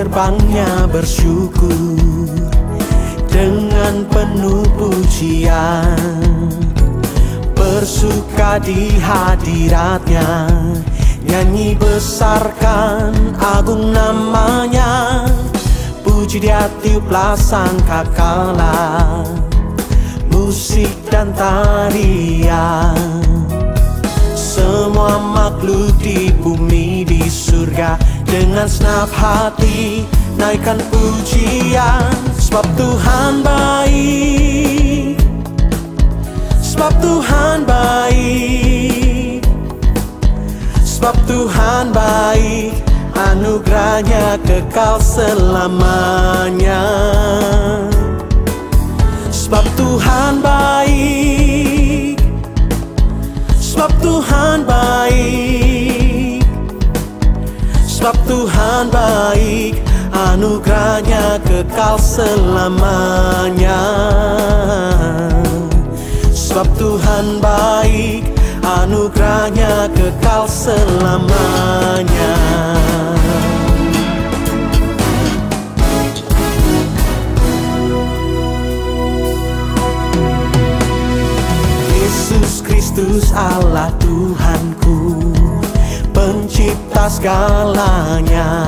gerbangnya bersyukur dengan penuh pujian, bersuka di hadiratnya, nyanyi besarkan agung namanya, puji dia tiuplah sangkakala, musik dan tarian. Semua makhluk di bumi di surga dengan senap hati naikkan pujian. Sebab Tuhan baik, sebab Tuhan baik, sebab Tuhan baik, anugerahnya kekal selamanya. Sebab Tuhan baik, sebab Tuhan baik, sebab Tuhan baik, anugerahnya kekal selamanya. Sebab Tuhan baik, anugerahnya kekal selamanya. Yesus Kristus Allah Tuhanku, pencipta segalanya,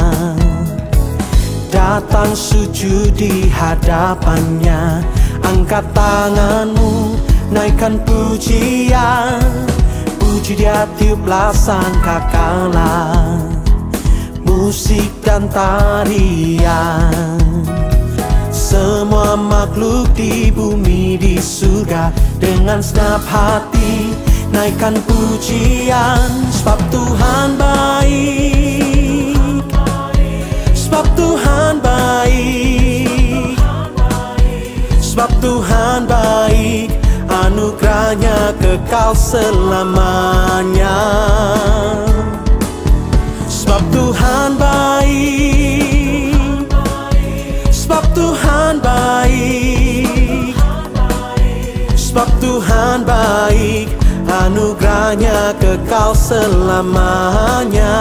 datang sujud di hadapannya, angkat tanganmu, naikkan pujian, puji dia tiuplah sangkakala, musik dan tarian. Semua makhluk di bumi di surga dengan senap hati naikkan pujian. Sebab Tuhan baik, sebab Tuhan baik, sebab Tuhan baik, anugerahnya kekal selamanya. Sebab Tuhan baik, sebab Tuhan baik, sebab Tuhan baik, anugerahnya kekal selamanya.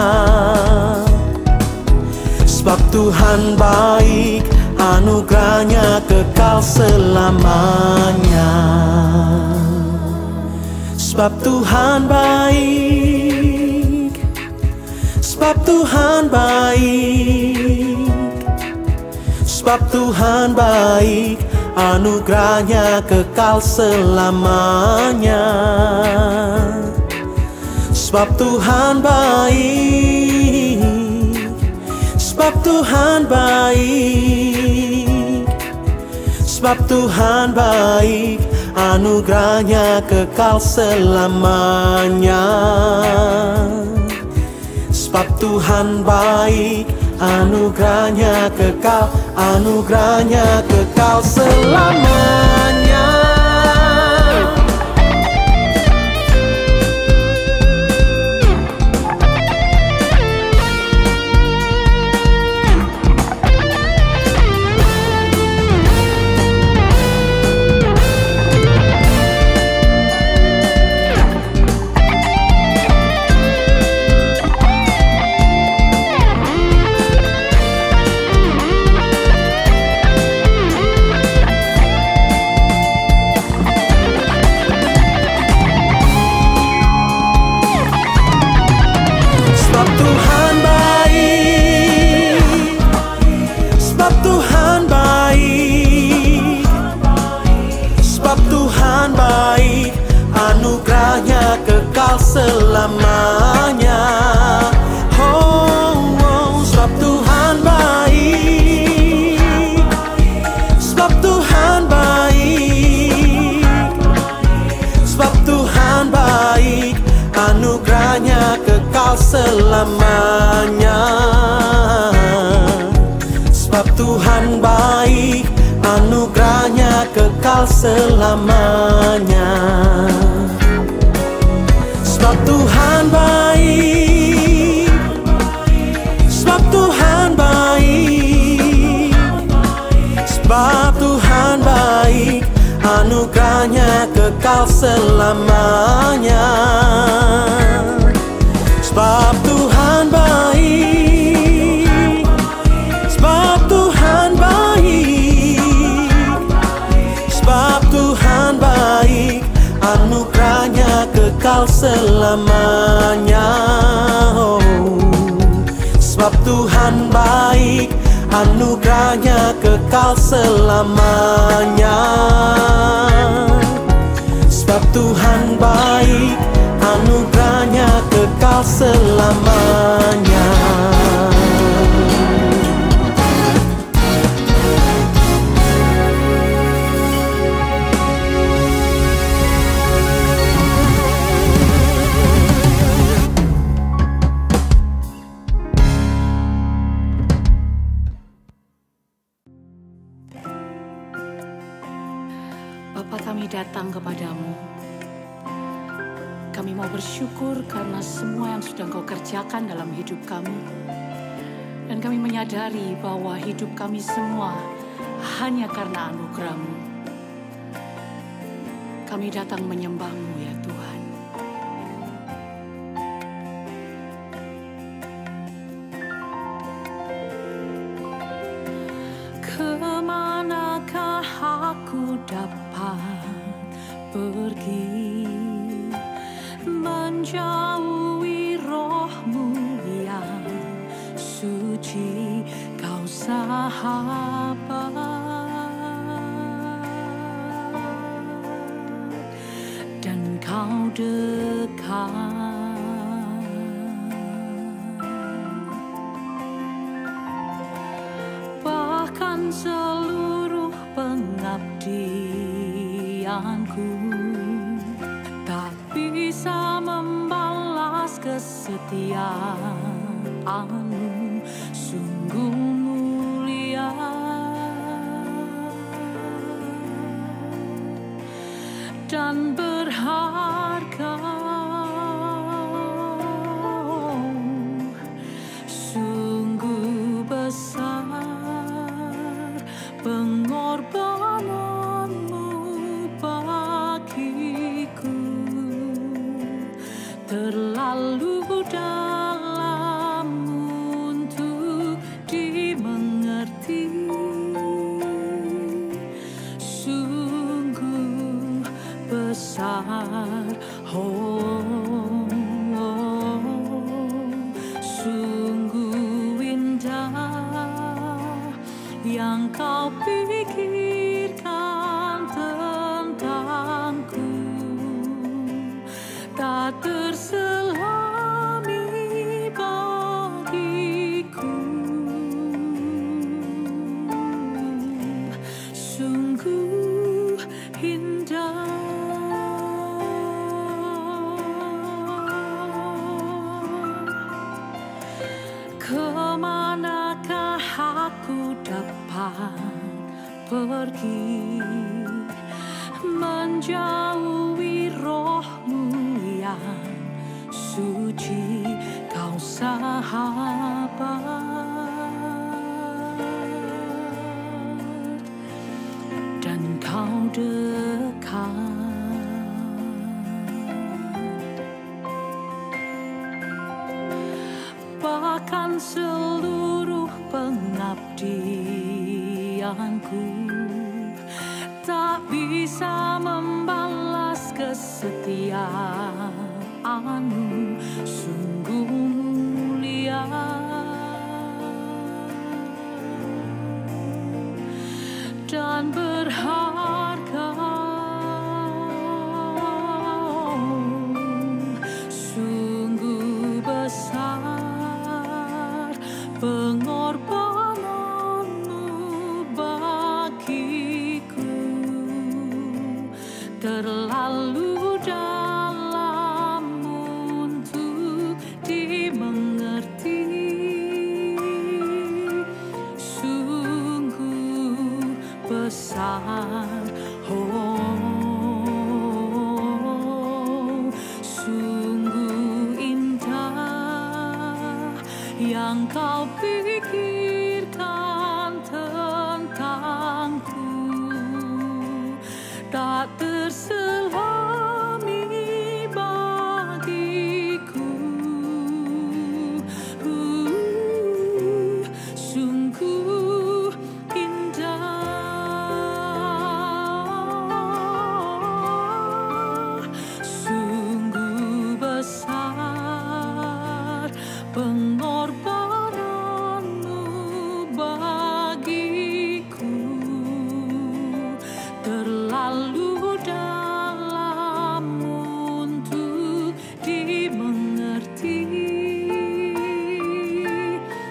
Sebab Tuhan baik, anugerahnya kekal selamanya. Sebab Tuhan baik, sebab Tuhan baik, sebab Tuhan baik, anugerahnya kekal selamanya. Sebab Tuhan baik, sebab Tuhan baik, sebab Tuhan baik, anugerahnya kekal selamanya. Sebab Tuhan baik, anugerahnya kekal selamanya. Anugerahnya kekal selamanya. Sebab Tuhan baik, sebab Tuhan baik, sebab Tuhan baik, anugerahnya kekal selamanya. Sebab Tuhan baik, anugerahnya kekal selamanya. Sebab Tuhan baik, sebab Tuhan baik, sebab Tuhan baik, anugerahnya kekal selamanya. Sebab Tuhan baik, sebab Tuhan baik, sebab Tuhan baik, anugerahnya kekal selamanya. Sebab Tuhan baik, anugerahnya kekal selamanya. Sebab Tuhan baik, anugerahnya kekal selamanya. Bapa, kami datang kepadamu. Kami mau bersyukur karena semua yang sudah Engkau kerjakan dalam hidup kami. Dan kami menyadari bahwa hidup kami semua hanya karena anugerah-Mu. Kami datang menyembah-Mu ya Tuhan. Kemanakah aku dapat pergi menjauhi roh-Mu yang suci, Kau sahabat, dan Kau dekat. Bahkan seluruh pengabdianku tak bisa membalas kesetiaan-Mu, sungguh mulia. Dan berharga, sungguh besar pengorbanan-Mu bagiku, terlalu dalam untuk dimengerti. Sungguh besar, sungguh indah yang Kau pikirkan tentangku, tak terselami bagiku. Sungguh indah. aku dapat pergi menjauhi roh-Mu yang suci, Kau sahabat dan Kau dekat. Bahkan seluruh pengabdianku tak bisa membalas kesetiaan-Mu, sungguh mulia dan berharga, sungguh besar pengorbanan-Mu bagiku, terlalu dalam untuk dimengerti, sungguh besar, oh, sungguh indah yang Kau pikirkan tentangku, tak terselami bagiku. Sungguh indah, sungguh besar pengorbanan-Mu bagiku, terlalu dalam untuk dimengerti,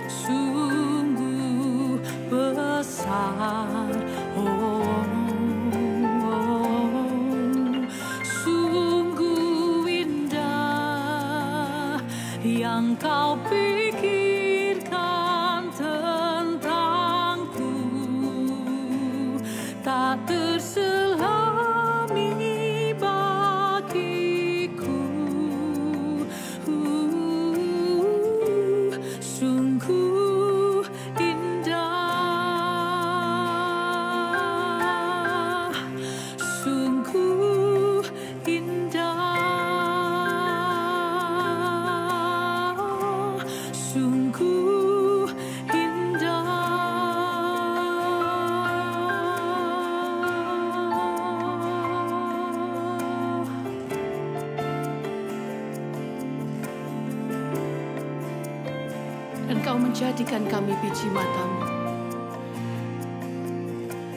sungguh besar, oh, sungguh indah yang Kau pikirkan tentangku, tak terselami bagiku. Sungguh indah, sungguh indah, sungguh indah. Engkau menjadikan kami biji mata-Mu,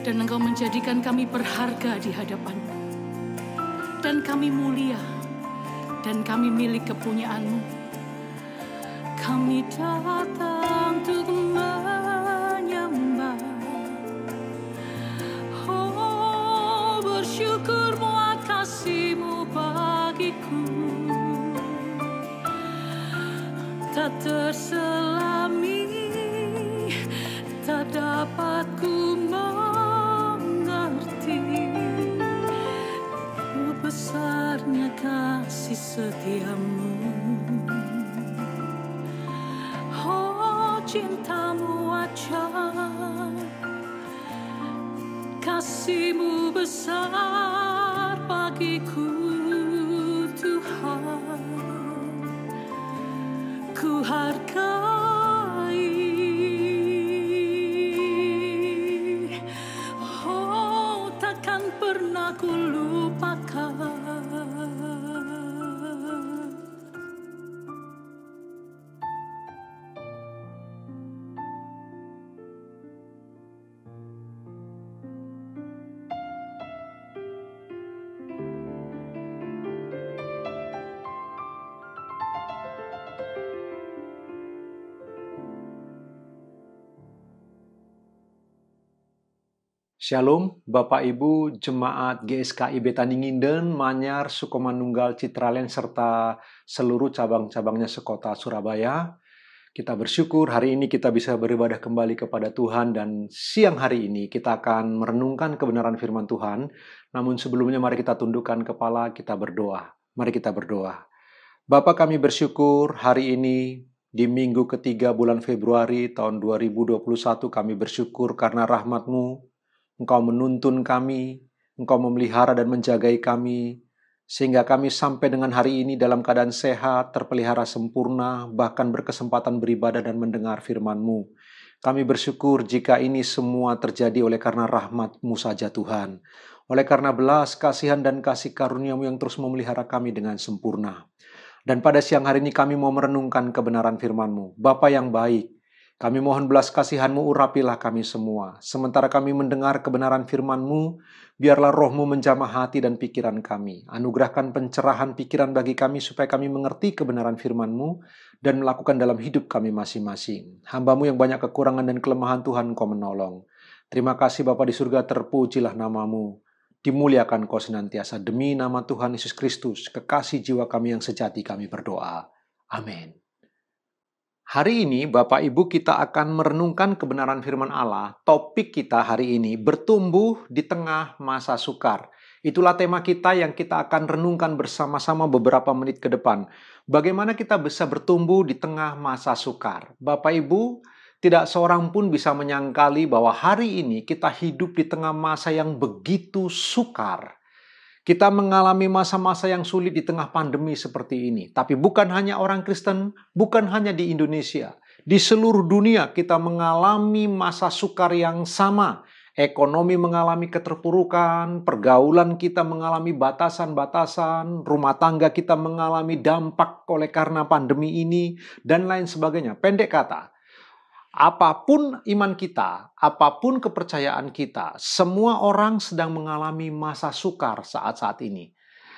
dan Engkau menjadikan kami berharga di hadapan-Mu, dan kami mulia, dan kami milik kepunyaan-Mu. Kami datang untuk menyembah, oh, bersyukur buat kasih-Mu bagiku, tak terselami, tak dapat ku mengerti besarnya kasih setia-Mu, oh, cinta-Mu ajaib, kasih-Mu besar bagiku, Tuhan, ku hargai, oh, takkan pernah ku lupakan. Shalom, Bapak Ibu Jemaat GSKI Betani Nginden, Manyar, Sukomanunggal, Citraland, serta seluruh cabang-cabangnya sekota Surabaya. Kita bersyukur hari ini kita bisa beribadah kembali kepada Tuhan dan siang hari ini kita akan merenungkan kebenaran firman Tuhan. Namun sebelumnya mari kita tundukkan kepala, kita berdoa. Mari kita berdoa. Bapa, kami bersyukur hari ini di minggu ketiga bulan Februari tahun 2021 kami bersyukur karena rahmat-Mu. Engkau menuntun kami, Engkau memelihara dan menjagai kami, sehingga kami sampai dengan hari ini dalam keadaan sehat, terpelihara sempurna, bahkan berkesempatan beribadah dan mendengar firman-Mu. Kami bersyukur jika ini semua terjadi oleh karena rahmat-Mu saja Tuhan. Oleh karena belas kasihan dan kasih karunia-Mu yang terus memelihara kami dengan sempurna. Dan pada siang hari ini kami mau merenungkan kebenaran firman-Mu. Bapa yang baik, kami mohon belas kasihan-Mu, urapilah kami semua. Sementara kami mendengar kebenaran firman-Mu, biarlah roh-Mu menjamah hati dan pikiran kami. Anugerahkan pencerahan pikiran bagi kami supaya kami mengerti kebenaran firman-Mu dan melakukan dalam hidup kami masing-masing. Hamba-Mu yang banyak kekurangan dan kelemahan Tuhan Engkau menolong. Terima kasih Bapa di surga, terpujilah nama-Mu. Dimuliakan Kau senantiasa. Demi nama Tuhan Yesus Kristus, kekasih jiwa kami yang sejati kami berdoa. Amin. Hari ini Bapak Ibu kita akan merenungkan kebenaran firman Allah. Topik kita hari ini bertumbuh di tengah masa sukar. Itulah tema kita yang kita akan renungkan bersama-sama beberapa menit ke depan. Bagaimana kita bisa bertumbuh di tengah masa sukar. Bapak Ibu, tidak seorang pun bisa menyangkali bahwa hari ini kita hidup di tengah masa yang begitu sukar. Kita mengalami masa-masa yang sulit di tengah pandemi seperti ini. Tapi bukan hanya orang Kristen, bukan hanya di Indonesia. Di seluruh dunia kita mengalami masa sukar yang sama. Ekonomi mengalami keterpurukan, pergaulan kita mengalami batasan-batasan, rumah tangga kita mengalami dampak oleh karena pandemi ini, dan lain sebagainya. Pendek kata, apapun iman kita, apapun kepercayaan kita, semua orang sedang mengalami masa sukar saat-saat ini.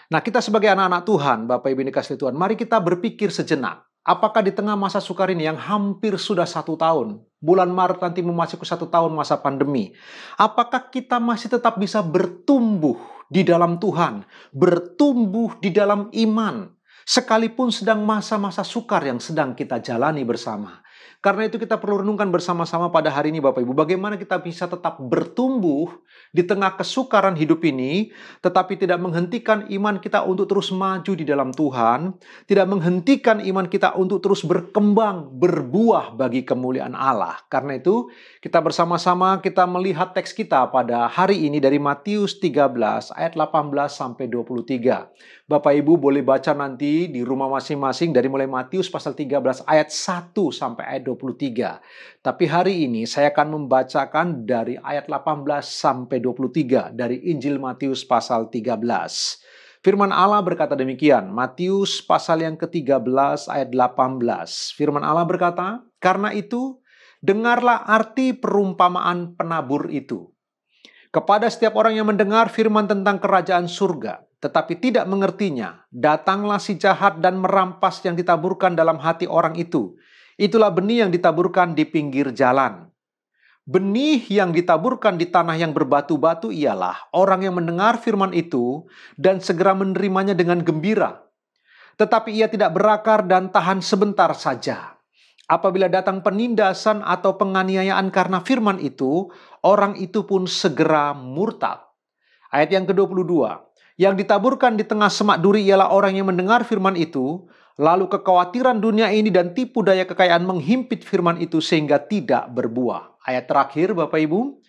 Nah, kita sebagai anak-anak Tuhan, Bapak Ibu yang dikasihi Tuhan, mari kita berpikir sejenak. Apakah di tengah masa sukar ini yang hampir sudah 1 tahun, bulan Maret nanti memasuki 1 tahun masa pandemi, apakah kita masih tetap bisa bertumbuh di dalam Tuhan, bertumbuh di dalam iman, sekalipun sedang masa-masa sukar yang sedang kita jalani bersama? Karena itu kita perlu renungkan bersama-sama pada hari ini Bapak Ibu, bagaimana kita bisa tetap bertumbuh di tengah kesukaran hidup ini, tetapi tidak menghentikan iman kita untuk terus maju di dalam Tuhan, tidak menghentikan iman kita untuk terus berkembang, berbuah bagi kemuliaan Allah. Karena itu kita bersama-sama kita melihat teks kita pada hari ini dari Matius 13 ayat 18 sampai 23. Bapak Ibu boleh baca nanti di rumah masing-masing dari mulai Matius pasal 13 ayat 1 sampai ayat 23. Tapi hari ini saya akan membacakan dari ayat 18 sampai 23 dari Injil Matius pasal 13. Firman Allah berkata demikian, Matius pasal yang ke-13 ayat 18. Firman Allah berkata, "Karena itu, dengarlah arti perumpamaan penabur itu. Kepada setiap orang yang mendengar firman tentang kerajaan surga, tetapi tidak mengertinya, datanglah si jahat dan merampas yang ditaburkan dalam hati orang itu. Itulah benih yang ditaburkan di pinggir jalan. Benih yang ditaburkan di tanah yang berbatu-batu ialah orang yang mendengar firman itu dan segera menerimanya dengan gembira. Tetapi ia tidak berakar dan tahan sebentar saja. Apabila datang penindasan atau penganiayaan karena firman itu, orang itu pun segera murtad." Ayat yang ke-22. "Yang ditaburkan di tengah semak duri ialah orang yang mendengar firman itu, lalu kekhawatiran dunia ini dan tipu daya kekayaan menghimpit firman itu sehingga tidak berbuah." Ayat terakhir Bapak Ibu,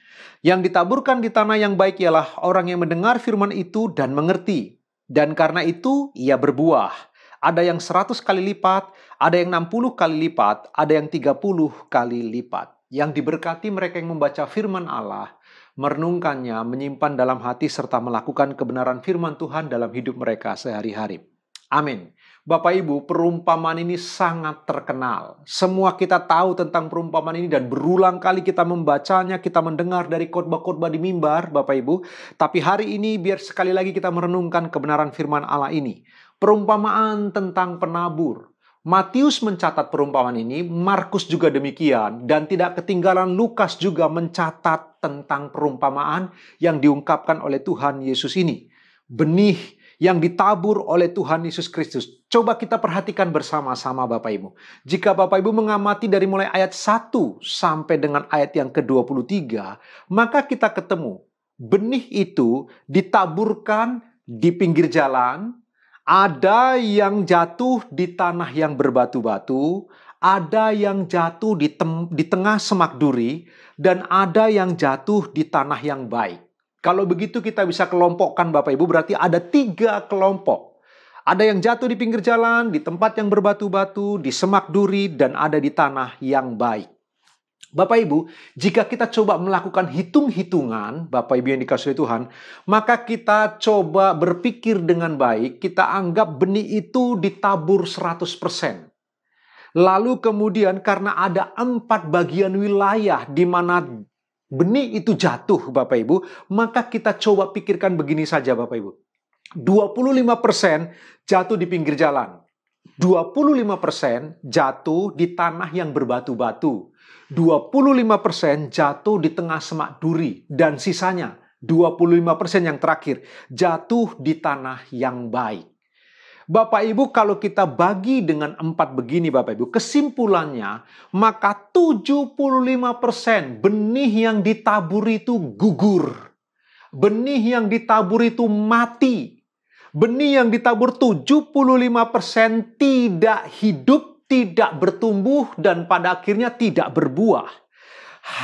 "Yang ditaburkan di tanah yang baik ialah orang yang mendengar firman itu dan mengerti. Dan karena itu ia berbuah. Ada yang 100 kali lipat, ada yang 60 kali lipat, ada yang 30 kali lipat." Yang diberkati mereka yang membaca firman Allah, merenungkannya, menyimpan dalam hati, serta melakukan kebenaran firman Tuhan dalam hidup mereka sehari-hari. Amin. Bapak Ibu, perumpamaan ini sangat terkenal. Semua kita tahu tentang perumpamaan ini dan berulang kali kita membacanya, kita mendengar dari khotbah-khotbah di mimbar, Bapak Ibu. Tapi hari ini biar sekali lagi kita merenungkan kebenaran firman Allah ini. Perumpamaan tentang penabur. Matius mencatat perumpamaan ini, Markus juga demikian, dan tidak ketinggalan Lukas juga mencatat tentang perumpamaan yang diungkapkan oleh Tuhan Yesus ini. Benih yang ditabur oleh Tuhan Yesus Kristus. Coba kita perhatikan bersama-sama Bapak Ibu. Jika Bapak Ibu mengamati dari mulai ayat 1 sampai dengan ayat yang ke-23, maka kita ketemu benih itu ditaburkan di pinggir jalan, ada yang jatuh di tanah yang berbatu-batu, ada yang jatuh di tengah semak duri, dan ada yang jatuh di tanah yang baik. Kalau begitu kita bisa kelompokkan Bapak Ibu, berarti ada 3 kelompok. Ada yang jatuh di pinggir jalan, di tempat yang berbatu-batu, di semak duri, dan ada di tanah yang baik. Bapak Ibu, jika kita coba melakukan hitung-hitungan, Bapak Ibu yang dikasihi Tuhan, maka kita coba berpikir dengan baik, kita anggap benih itu ditabur 100%. Lalu kemudian karena ada 4 bagian wilayah di mana benih itu jatuh Bapak Ibu, maka kita coba pikirkan begini saja Bapak Ibu. 25% jatuh di pinggir jalan. 25% jatuh di tanah yang berbatu-batu. 25% jatuh di tengah semak duri. Dan sisanya 25% yang terakhir jatuh di tanah yang baik. Bapak Ibu, kalau kita bagi dengan 4 begini Bapak Ibu, kesimpulannya maka 75% benih yang ditabur itu gugur. Benih yang ditabur itu mati. Benih yang ditabur 75% tidak hidup, tidak bertumbuh, dan pada akhirnya tidak berbuah.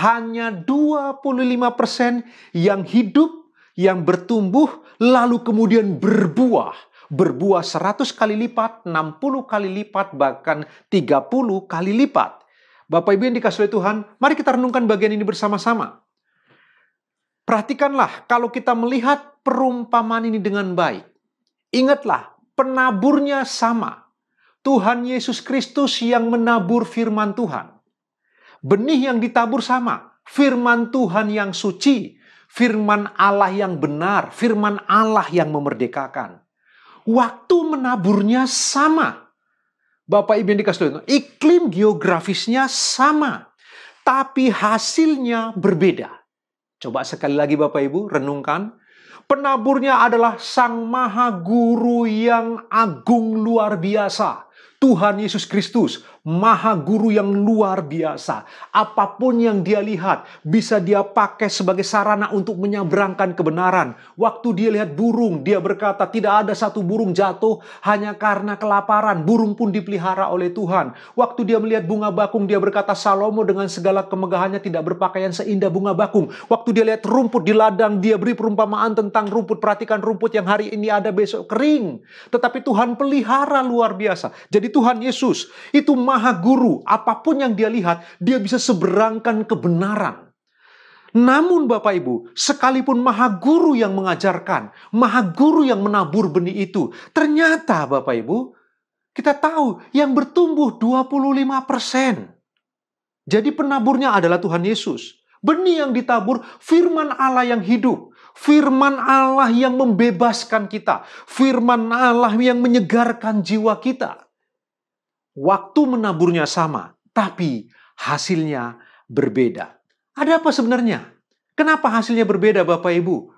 Hanya 25% yang hidup, yang bertumbuh, lalu kemudian berbuah. Berbuah 100 kali lipat, 60 kali lipat, bahkan 30 kali lipat. Bapak Ibu yang dikasihi Tuhan, mari kita renungkan bagian ini bersama-sama. Perhatikanlah, kalau kita melihat perumpamaan ini dengan baik. Ingatlah, penaburnya sama. Tuhan Yesus Kristus yang menabur firman Tuhan. Benih yang ditabur sama. Firman Tuhan yang suci. Firman Allah yang benar. Firman Allah yang memerdekakan. Waktu menaburnya sama. Bapak Ibu yang dikasihi Tuhan, iklim geografisnya sama. Tapi hasilnya berbeda. Coba sekali lagi Bapak Ibu renungkan. Penaburnya adalah Sang Maha Guru yang agung luar biasa. Tuhan Yesus Kristus, Maha Guru yang luar biasa. Apapun yang dia lihat, bisa dia pakai sebagai sarana untuk menyabrangkan kebenaran. Waktu dia lihat burung, dia berkata, tidak ada satu burung jatuh hanya karena kelaparan. Burung pun dipelihara oleh Tuhan. Waktu dia melihat bunga bakung, dia berkata, Salomo dengan segala kemegahannya tidak berpakaian seindah bunga bakung. Waktu dia lihat rumput di ladang, dia beri perumpamaan tentang rumput. Perhatikan rumput yang hari ini ada, besok kering. Tetapi Tuhan pelihara luar biasa. Jadi Tuhan Yesus itu Maha Guru. Apapun yang dia lihat, dia bisa seberangkan kebenaran. Namun Bapak Ibu, sekalipun Maha Guru yang mengajarkan, Maha Guru yang menabur benih itu, ternyata Bapak Ibu, kita tahu yang bertumbuh 25%. Jadi penaburnya adalah Tuhan Yesus. Benih yang ditabur, firman Allah yang hidup. Firman Allah yang membebaskan kita. Firman Allah yang menyegarkan jiwa kita. Waktu menaburnya sama, tapi hasilnya berbeda. Ada apa sebenarnya? Kenapa hasilnya berbeda Bapak Ibu?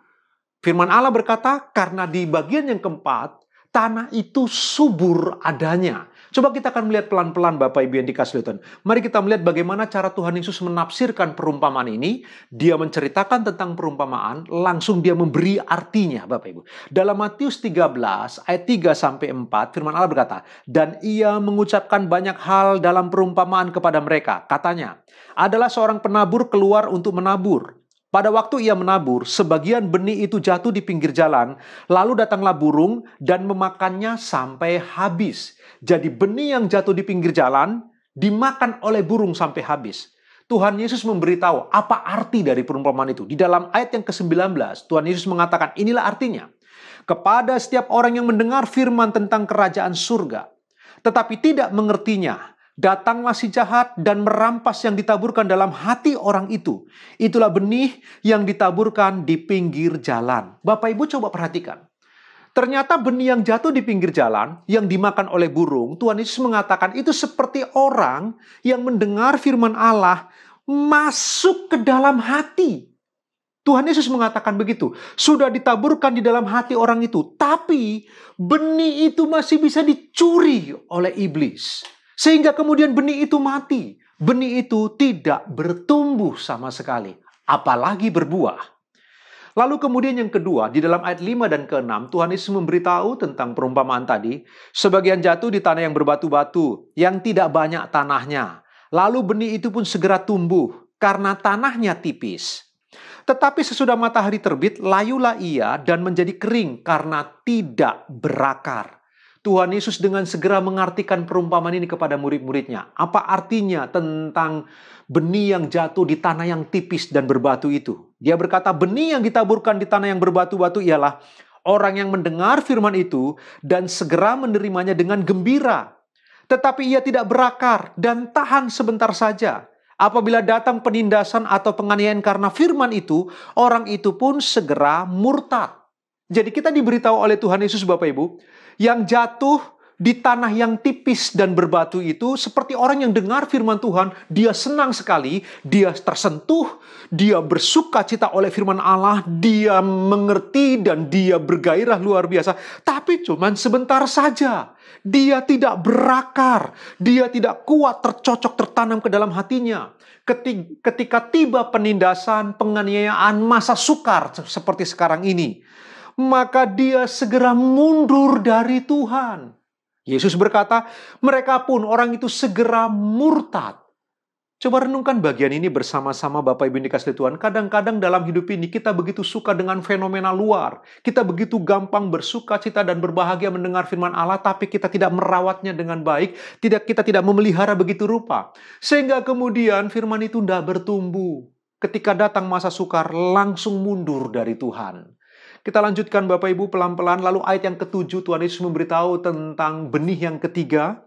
Firman Allah berkata, karena di bagian yang keempat, tanah itu subur adanya. Coba kita akan melihat pelan-pelan Bapak Ibu yang dikasihi Tuhan. Mari kita melihat bagaimana cara Tuhan Yesus menafsirkan perumpamaan ini. Dia menceritakan tentang perumpamaan, langsung dia memberi artinya Bapak Ibu. Dalam Matius 13 ayat 3-4 firman Allah berkata, dan ia mengucapkan banyak hal dalam perumpamaan kepada mereka. Katanya, adalah seorang penabur keluar untuk menabur. Pada waktu ia menabur, sebagian benih itu jatuh di pinggir jalan, lalu datanglah burung dan memakannya sampai habis. Jadi benih yang jatuh di pinggir jalan dimakan oleh burung sampai habis. Tuhan Yesus memberitahu apa arti dari perumpamaan itu. Di dalam ayat yang ke-19, Tuhan Yesus mengatakan, inilah artinya. Kepada setiap orang yang mendengar firman tentang kerajaan surga, tetapi tidak mengertinya, datanglah si jahat dan merampas yang ditaburkan dalam hati orang itu. Itulah benih yang ditaburkan di pinggir jalan. Bapak Ibu coba perhatikan. Ternyata benih yang jatuh di pinggir jalan, yang dimakan oleh burung, Tuhan Yesus mengatakan itu seperti orang yang mendengar firman Allah masuk ke dalam hati. Tuhan Yesus mengatakan begitu. Sudah ditaburkan di dalam hati orang itu. Tapi benih itu masih bisa dicuri oleh iblis. Sehingga kemudian benih itu mati. Benih itu tidak bertumbuh sama sekali. Apalagi berbuah. Lalu kemudian yang kedua, di dalam ayat 5 dan ke-6, Tuhan Yesus memberitahu tentang perumpamaan tadi. Sebagian jatuh di tanah yang berbatu-batu, yang tidak banyak tanahnya. Lalu benih itu pun segera tumbuh, karena tanahnya tipis. Tetapi sesudah matahari terbit, layulah ia dan menjadi kering, karena tidak berakar. Tuhan Yesus dengan segera mengartikan perumpamaan ini kepada murid-muridnya. Apa artinya tentang benih yang jatuh di tanah yang tipis dan berbatu itu? Dia berkata, benih yang ditaburkan di tanah yang berbatu-batu ialah orang yang mendengar firman itu dan segera menerimanya dengan gembira. Tetapi ia tidak berakar dan tahan sebentar saja. Apabila datang penindasan atau penganiayaan karena firman itu, orang itu pun segera murtad. Jadi kita diberitahu oleh Tuhan Yesus, Bapak Ibu, yang jatuh di tanah yang tipis dan berbatu itu seperti orang yang dengar firman Tuhan, dia senang sekali, dia tersentuh, dia bersuka cita oleh firman Allah, dia mengerti dan dia bergairah luar biasa. Tapi cuman sebentar saja. Dia tidak berakar, dia tidak kuat, tercocok, tertanam ke dalam hatinya. Ketika tiba penindasan, penganiayaan, masa sukar seperti sekarang ini, maka dia segera mundur dari Tuhan. Yesus berkata, mereka pun orang itu segera murtad. Coba renungkan bagian ini bersama-sama Bapak Ibu yang dikasihi Tuhan. Kadang-kadang dalam hidup ini kita begitu suka dengan fenomena luar. Kita begitu gampang bersuka cita dan berbahagia mendengar firman Allah, tapi kita tidak merawatnya dengan baik. Kita tidak memelihara begitu rupa. Sehingga kemudian firman itu tidak bertumbuh. Ketika datang masa sukar, langsung mundur dari Tuhan. Kita lanjutkan Bapak Ibu pelan-pelan. Lalu ayat yang ke-7 Tuhan Yesus memberitahu tentang benih yang ketiga.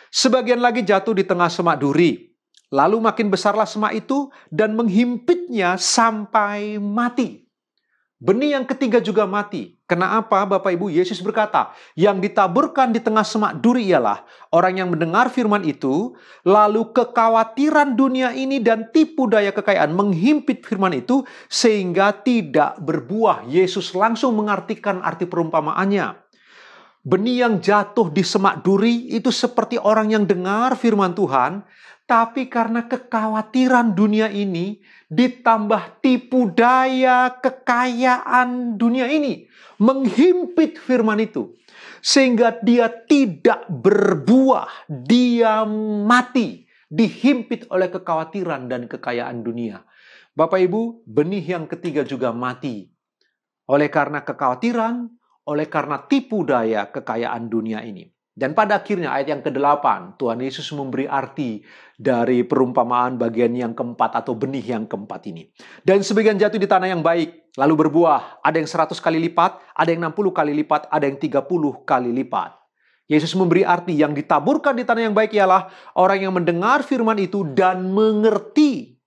Sebagian lagi jatuh di tengah semak duri. Lalu makin besarlah semak itu dan menghimpitnya sampai mati. Benih yang ketiga juga mati. Kenapa Bapak Ibu? Yesus berkata, yang ditaburkan di tengah semak duri ialah orang yang mendengar firman itu, lalu kekhawatiran dunia ini dan tipu daya kekayaan menghimpit firman itu sehingga tidak berbuah. Yesus langsung mengartikan arti perumpamaannya. Benih yang jatuh di semak duri itu seperti orang yang dengar firman Tuhan, tapi karena kekhawatiran dunia ini, ditambah tipu daya kekayaan dunia ini, menghimpit firman itu. Sehingga dia tidak berbuah, dia mati, dihimpit oleh kekhawatiran dan kekayaan dunia. Bapak Ibu, benih yang ketiga juga mati. Oleh karena kekhawatiran, oleh karena tipu daya kekayaan dunia ini. Dan pada akhirnya ayat yang ke-8, Tuhan Yesus memberi arti dari perumpamaan bagian yang keempat atau benih yang keempat ini. Dan sebagian jatuh di tanah yang baik, lalu berbuah. Ada yang 100 kali lipat, ada yang 60 kali lipat, ada yang 30 kali lipat. Yesus memberi arti yang ditaburkan di tanah yang baik ialah orang yang mendengar firman itu dan mengerti.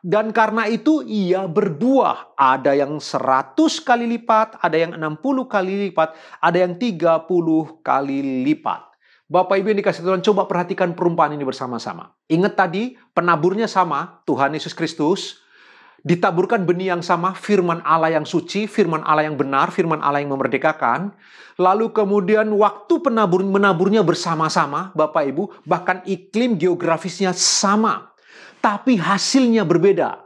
Dan karena itu ia berbuah. Ada yang 100 kali lipat, ada yang 60 kali lipat, ada yang 30 kali lipat. Bapak Ibu yang dikasihi Tuhan, coba perhatikan perumpamaan ini bersama-sama. Ingat tadi, penaburnya sama, Tuhan Yesus Kristus. Ditaburkan benih yang sama, firman Allah yang suci, firman Allah yang benar, firman Allah yang memerdekakan. Lalu kemudian waktu menaburnya bersama-sama, Bapak Ibu, bahkan iklim geografisnya sama. Tapi hasilnya berbeda.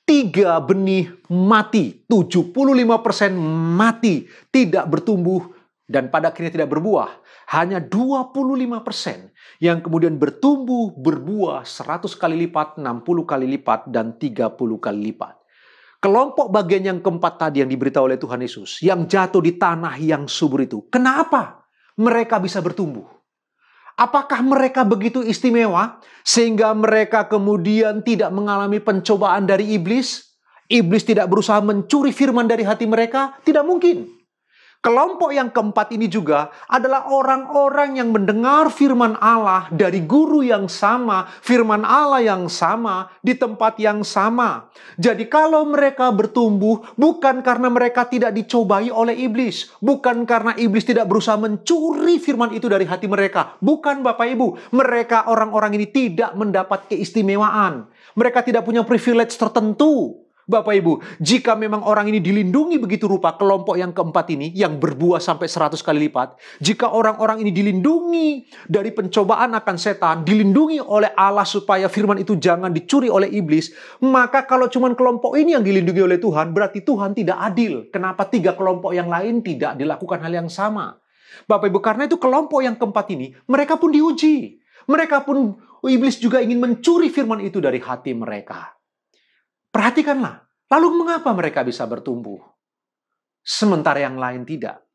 3 benih mati, 75% mati, tidak bertumbuh, dan pada akhirnya tidak berbuah. Hanya 25% yang kemudian bertumbuh, berbuah 100 kali lipat, 60 kali lipat, dan 30 kali lipat. Kelompok bagian yang keempat tadi yang diberitahu oleh Tuhan Yesus, yang jatuh di tanah yang subur itu. Kenapa mereka bisa bertumbuh? Apakah mereka begitu istimewa sehingga mereka kemudian tidak mengalami pencobaan dari iblis? Iblis tidak berusaha mencuri firman dari hati mereka? Tidak mungkin. Kelompok yang keempat ini juga adalah orang-orang yang mendengar firman Allah dari guru yang sama, firman Allah yang sama, di tempat yang sama. Jadi kalau mereka bertumbuh, bukan karena mereka tidak dicobai oleh iblis. Bukan karena iblis tidak berusaha mencuri firman itu dari hati mereka. Bukan Bapak Ibu, mereka orang-orang ini tidak mendapat keistimewaan. Mereka tidak punya privilege tertentu. Bapak Ibu, jika memang orang ini dilindungi begitu rupa, kelompok yang keempat ini, yang berbuah sampai 100 kali lipat, jika orang-orang ini dilindungi dari pencobaan akan setan, dilindungi oleh Allah supaya firman itu jangan dicuri oleh iblis, maka kalau cuma kelompok ini yang dilindungi oleh Tuhan, berarti Tuhan tidak adil. Kenapa 3 kelompok yang lain tidak dilakukan hal yang sama? Bapak Ibu, karena itu kelompok yang keempat ini, mereka pun diuji. Mereka pun, iblis juga ingin mencuri firman itu dari hati mereka. Perhatikanlah, lalu mengapa mereka bisa bertumbuh? Sementara yang lain tidak.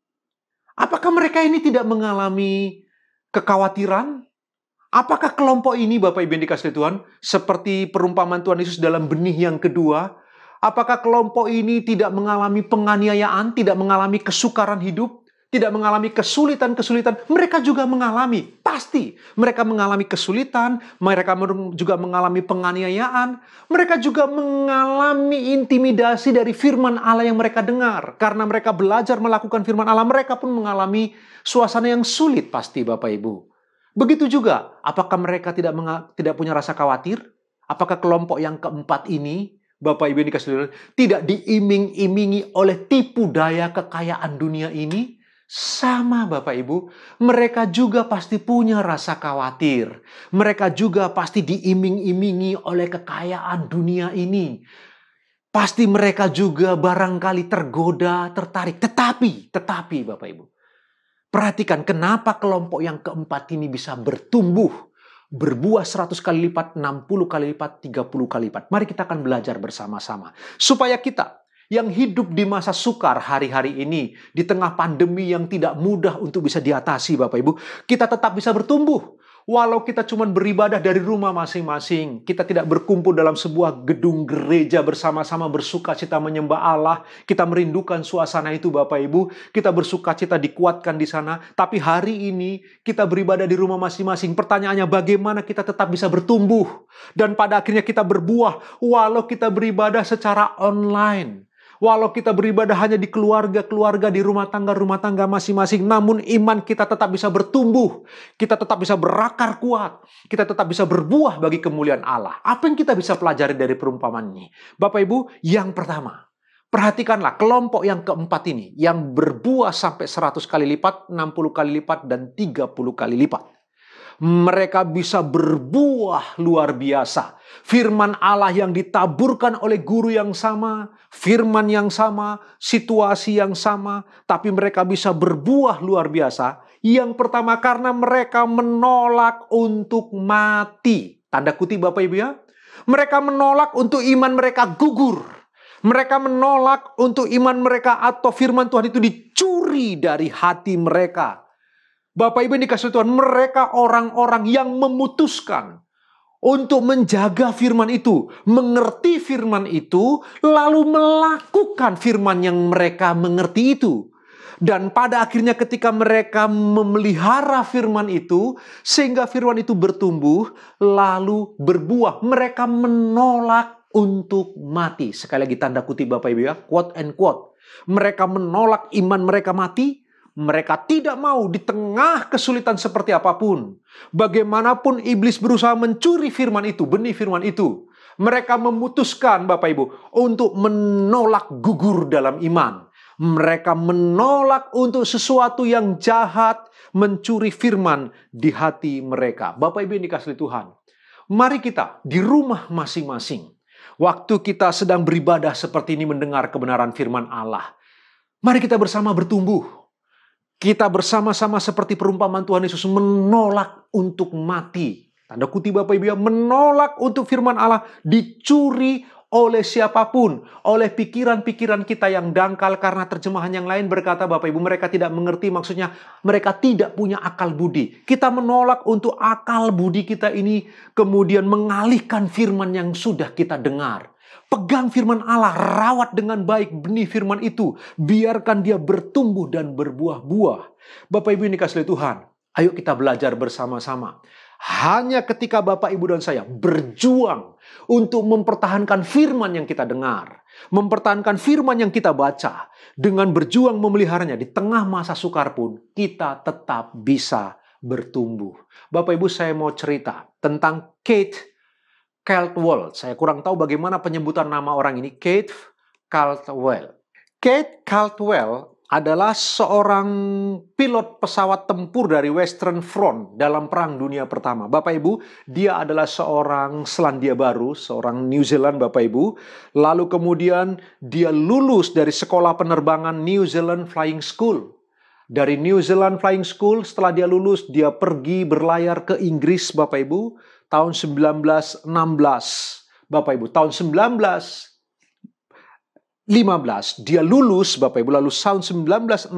Apakah mereka ini tidak mengalami kekhawatiran? Apakah kelompok ini, Bapak Ibu yang dikasihi Tuhan, seperti perumpamaan Tuhan Yesus dalam benih yang kedua? Apakah kelompok ini tidak mengalami penganiayaan, tidak mengalami kesukaran hidup? Tidak mengalami kesulitan-kesulitan, mereka juga mengalami. Pasti mereka mengalami kesulitan, mereka juga mengalami penganiayaan, mereka juga mengalami intimidasi dari firman Allah yang mereka dengar. Karena mereka belajar melakukan firman Allah, mereka pun mengalami suasana yang sulit pasti Bapak Ibu. Begitu juga, apakah mereka tidak punya rasa khawatir? Apakah kelompok yang keempat ini, Bapak Ibu yang dikasihi Tuhan, tidak diiming-imingi oleh tipu daya kekayaan dunia ini? Sama Bapak Ibu, mereka juga pasti punya rasa khawatir. Mereka juga pasti diiming-imingi oleh kekayaan dunia ini. Pasti mereka juga barangkali tergoda, tertarik. Tetapi Bapak Ibu, perhatikan kenapa kelompok yang keempat ini bisa bertumbuh. Berbuah 100 kali lipat, 60 kali lipat, 30 kali lipat. Mari kita akan belajar bersama-sama. Supaya kita yang hidup di masa sukar hari-hari ini, di tengah pandemi yang tidak mudah untuk bisa diatasi Bapak Ibu, kita tetap bisa bertumbuh. Walau kita cuma beribadah dari rumah masing-masing, kita tidak berkumpul dalam sebuah gedung gereja bersama-sama bersuka cita menyembah Allah, kita merindukan suasana itu Bapak Ibu, kita bersuka cita dikuatkan di sana, tapi hari ini kita beribadah di rumah masing-masing. Pertanyaannya bagaimana kita tetap bisa bertumbuh, dan pada akhirnya kita berbuah, walau kita beribadah secara online. Walau kita beribadah hanya di keluarga-keluarga, di rumah tangga masing-masing, namun iman kita tetap bisa bertumbuh. Kita tetap bisa berakar kuat. Kita tetap bisa berbuah bagi kemuliaan Allah. Apa yang kita bisa pelajari dari perumpamaan ini? Bapak Ibu, yang pertama, perhatikanlah kelompok yang keempat ini, yang berbuah sampai 100 kali lipat, 60 kali lipat, dan 30 kali lipat. Mereka bisa berbuah luar biasa. Firman Allah yang ditaburkan oleh guru yang sama, firman yang sama, situasi yang sama, tapi mereka bisa berbuah luar biasa. Yang pertama karena mereka menolak untuk mati. Tanda kutip Bapak Ibu ya. Mereka menolak untuk iman mereka gugur. Mereka menolak untuk iman mereka atau firman Tuhan itu dicuri dari hati mereka. Bapak Ibu yang dikasihi Tuhan, mereka orang-orang yang memutuskan untuk menjaga firman itu, mengerti firman itu, lalu melakukan firman yang mereka mengerti itu. Dan pada akhirnya ketika mereka memelihara firman itu, sehingga firman itu bertumbuh, lalu berbuah, mereka menolak untuk mati. Sekali lagi tanda kutip Bapak Ibu ya, quote and quote. Mereka menolak iman mereka mati. Mereka tidak mau di tengah kesulitan seperti apapun. Bagaimanapun iblis berusaha mencuri firman itu, benih firman itu. Mereka memutuskan Bapak Ibu untuk menolak gugur dalam iman. Mereka menolak untuk sesuatu yang jahat mencuri firman di hati mereka. Bapak Ibu yang dikasihi Tuhan, mari kita di rumah masing-masing, waktu kita sedang beribadah seperti ini mendengar kebenaran firman Allah, mari kita bersama bertumbuh. Kita bersama-sama seperti perumpamaan Tuhan Yesus menolak untuk mati. Tanda kutip Bapak Ibu ya, menolak untuk firman Allah dicuri oleh siapapun. Oleh pikiran-pikiran kita yang dangkal, karena terjemahan yang lain berkata Bapak Ibu mereka tidak mengerti, maksudnya mereka tidak punya akal budi. Kita menolak untuk akal budi kita ini kemudian mengalihkan firman yang sudah kita dengar. Pegang firman Allah, rawat dengan baik benih firman itu. Biarkan dia bertumbuh dan berbuah-buah. Bapak Ibu yang dikasihi Tuhan, ayo kita belajar bersama-sama. Hanya ketika Bapak Ibu dan saya berjuang untuk mempertahankan firman yang kita dengar, mempertahankan firman yang kita baca, dengan berjuang memeliharanya di tengah masa sukar pun, kita tetap bisa bertumbuh. Bapak Ibu, saya mau cerita tentang Kate Caldwell. Saya kurang tahu bagaimana penyebutan nama orang ini. Kate Caldwell. Kate Caldwell adalah seorang pilot pesawat tempur dari Western Front dalam Perang Dunia Pertama. Bapak Ibu, dia adalah seorang Selandia Baru, seorang New Zealand Bapak Ibu. Lalu kemudian dia lulus dari sekolah penerbangan New Zealand Flying School. Dari New Zealand Flying School, setelah dia lulus, dia pergi berlayar ke Inggris Bapak Ibu, tahun 1916. Bapak Ibu, tahun 1915 dia lulus Bapak Ibu, lalu tahun 1916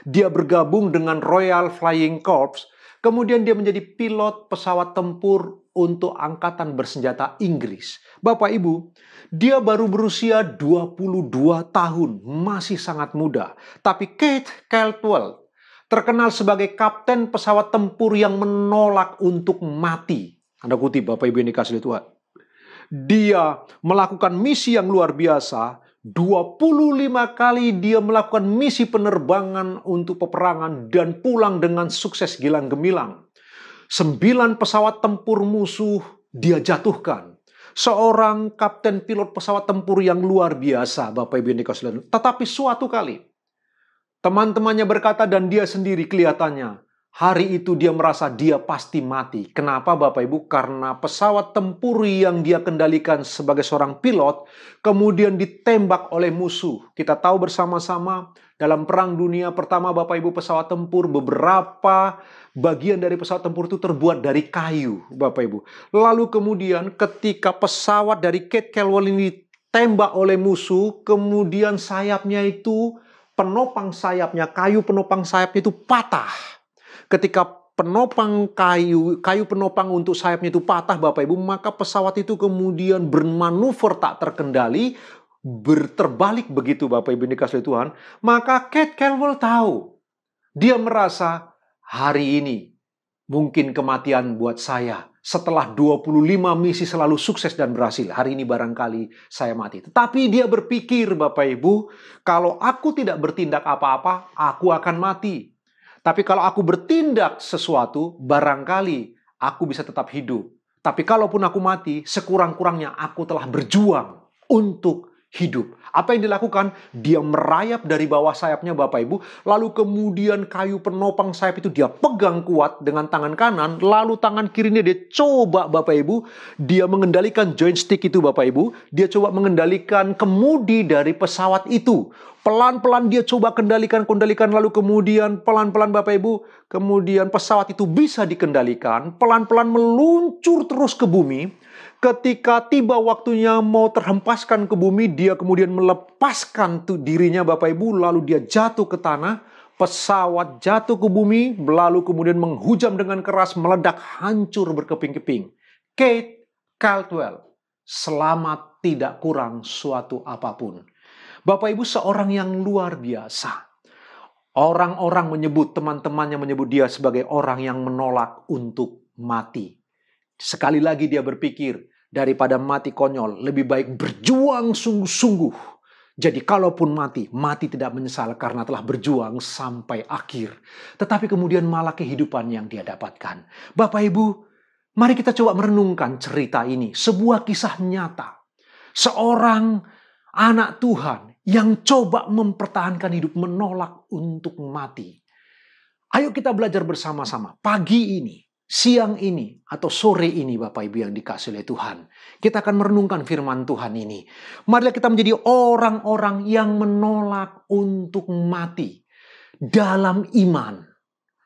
dia bergabung dengan Royal Flying Corps, kemudian dia menjadi pilot pesawat tempur untuk angkatan bersenjata Inggris. Bapak Ibu, dia baru berusia 22 tahun, masih sangat muda. Tapi Kate Caldwell terkenal sebagai kapten pesawat tempur yang menolak untuk mati. Anda kutip Bapak Ibu yang dikasihi Tuhan. Dia melakukan misi yang luar biasa. 25 kali dia melakukan misi penerbangan untuk peperangan dan pulang dengan sukses gilang gemilang. 9 pesawat tempur musuh dia jatuhkan. Seorang kapten pilot pesawat tempur yang luar biasa, Bapak Ibu yang dikasihi. Tetapi suatu kali, teman-temannya berkata dan dia sendiri kelihatannya, hari itu dia merasa dia pasti mati. Kenapa Bapak Ibu? Karena pesawat tempur yang dia kendalikan sebagai seorang pilot kemudian ditembak oleh musuh. Kita tahu bersama-sama dalam Perang Dunia Pertama Bapak Ibu, pesawat tempur, beberapa bagian dari pesawat tempur itu terbuat dari kayu Bapak Ibu. Lalu kemudian ketika pesawat dari Kate Caldwell ini ditembak oleh musuh, kemudian sayapnya itu, penopang sayapnya, kayu penopang sayapnya itu patah. Ketika kayu penopang untuk sayapnya itu patah Bapak Ibu, maka pesawat itu kemudian bermanuver tak terkendali, terbalik begitu Bapak Ibu dikasihi Tuhan. Maka Kate Caldwell tahu, dia merasa hari ini mungkin kematian buat saya. Setelah 25 misi selalu sukses dan berhasil, hari ini barangkali saya mati. Tetapi dia berpikir Bapak Ibu, kalau aku tidak bertindak apa-apa, aku akan mati. Tapi kalau aku bertindak sesuatu, barangkali aku bisa tetap hidup. Tapi kalaupun aku mati, sekurang-kurangnya aku telah berjuang untuk hidup. Apa yang dilakukan? Dia merayap dari bawah sayapnya Bapak Ibu, lalu kemudian kayu penopang sayap itu dia pegang kuat dengan tangan kanan, lalu tangan kirinya dia coba Bapak Ibu, dia mengendalikan joystick itu Bapak Ibu, dia coba mengendalikan kemudi dari pesawat itu. Pelan-pelan dia coba kendalikan, lalu kemudian pelan-pelan Bapak Ibu, kemudian pesawat itu bisa dikendalikan, pelan-pelan meluncur terus ke bumi. Ketika tiba waktunya mau terhempaskan ke bumi, dia kemudian melepaskan dirinya Bapak Ibu, lalu dia jatuh ke tanah, pesawat jatuh ke bumi, lalu kemudian menghujam dengan keras, meledak, hancur berkeping-keping. Kate Caldwell selamat tidak kurang suatu apapun. Bapak Ibu, seorang yang luar biasa. Orang-orang menyebut, teman-temannya menyebut dia sebagai orang yang menolak untuk mati. Sekali lagi dia berpikir, daripada mati konyol, lebih baik berjuang sungguh-sungguh. Jadi kalaupun mati tidak menyesal karena telah berjuang sampai akhir. Tetapi kemudian malah kehidupan yang dia dapatkan. Bapak Ibu, mari kita coba merenungkan cerita ini. Sebuah kisah nyata. Seorang anak Tuhan yang coba mempertahankan hidup, menolak untuk mati. Ayo kita belajar bersama-sama. Pagi ini, siang ini, atau sore ini Bapak Ibu yang dikasihi oleh Tuhan. Kita akan merenungkan firman Tuhan ini. Marilah kita menjadi orang-orang yang menolak untuk mati dalam iman.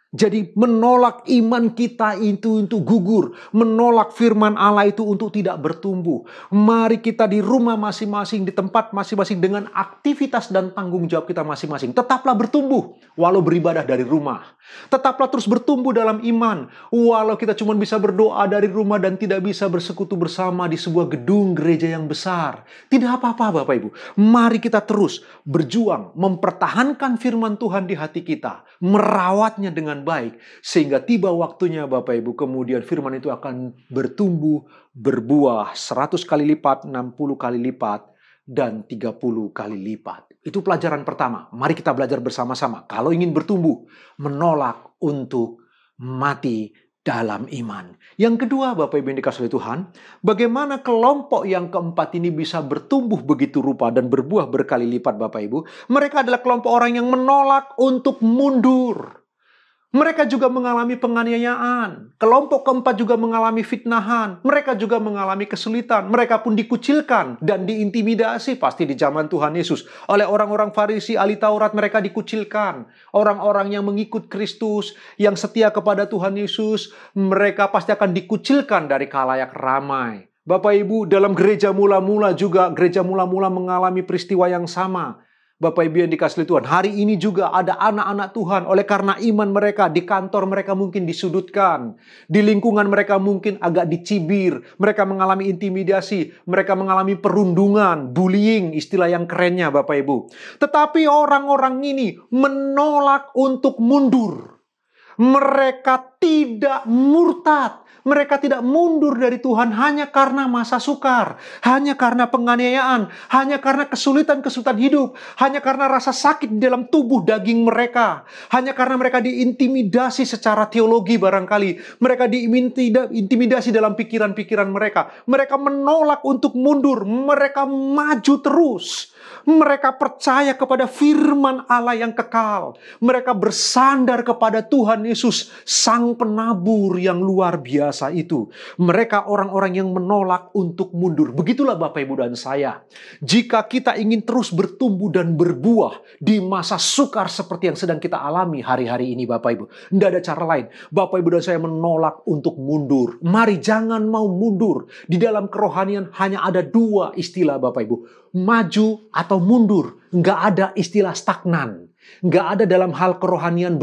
Jadi menolak iman kita itu untuk gugur. Menolak firman Allah itu untuk tidak bertumbuh. Mari kita di rumah masing-masing, di tempat masing-masing dengan aktivitas dan tanggung jawab kita masing-masing. Tetaplah bertumbuh walau beribadah dari rumah. Tetaplah terus bertumbuh dalam iman. Walau kita cuma bisa berdoa dari rumah dan tidak bisa bersekutu bersama di sebuah gedung gereja yang besar. Tidak apa-apa Bapak Ibu. Mari kita terus berjuang mempertahankan firman Tuhan di hati kita. Merawatnya dengan baik, sehingga tiba waktunya Bapak Ibu, kemudian firman itu akan bertumbuh, berbuah 100 kali lipat, 60 kali lipat, dan 30 kali lipat. Itu pelajaran pertama. Mari kita belajar bersama-sama. Kalau ingin bertumbuh, menolak untuk mati dalam iman. Yang kedua, Bapak Ibu yang dikasihi oleh Tuhan, bagaimana kelompok yang keempat ini bisa bertumbuh begitu rupa dan berbuah berkali lipat, Bapak Ibu? Mereka adalah kelompok orang yang menolak untuk mundur. Mereka juga mengalami penganiayaan. Kelompok keempat juga mengalami fitnahan. Mereka juga mengalami kesulitan. Mereka pun dikucilkan dan diintimidasi. Pasti di zaman Tuhan Yesus. Oleh orang-orang Farisi, ahli Taurat, mereka dikucilkan. Orang-orang yang mengikut Kristus, yang setia kepada Tuhan Yesus, mereka pasti akan dikucilkan dari khalayak ramai. Bapak Ibu, dalam gereja mula-mula juga, gereja mula-mula mengalami peristiwa yang sama. Bapak Ibu yang dikasihi Tuhan, hari ini juga ada anak-anak Tuhan, oleh karena iman mereka, di kantor mereka mungkin disudutkan, di lingkungan mereka mungkin agak dicibir, mereka mengalami intimidasi, mereka mengalami perundungan, bullying, istilah yang kerennya Bapak Ibu. Tetapi orang-orang ini menolak untuk mundur. Mereka tidak murtad. Mereka tidak mundur dari Tuhan hanya karena masa sukar, hanya karena penganiayaan, hanya karena kesulitan-kesulitan hidup, hanya karena rasa sakit di dalam tubuh daging mereka, hanya karena mereka diintimidasi secara teologi barangkali, mereka diintimidasi dalam pikiran-pikiran mereka. Mereka menolak untuk mundur, mereka maju terus. Mereka percaya kepada firman Allah yang kekal. Mereka bersandar kepada Tuhan Yesus, Sang Penabur yang luar biasa itu. Mereka orang-orang yang menolak untuk mundur. Begitulah Bapak Ibu dan saya. Jika kita ingin terus bertumbuh dan berbuah di masa sukar seperti yang sedang kita alami hari-hari ini Bapak Ibu. Tidak ada cara lain. Bapak Ibu dan saya menolak untuk mundur. Mari jangan mau mundur. Di dalam kerohanian hanya ada dua istilah Bapak Ibu. Maju atau mundur. Nggak ada istilah stagnan. Nggak ada dalam hal kerohanian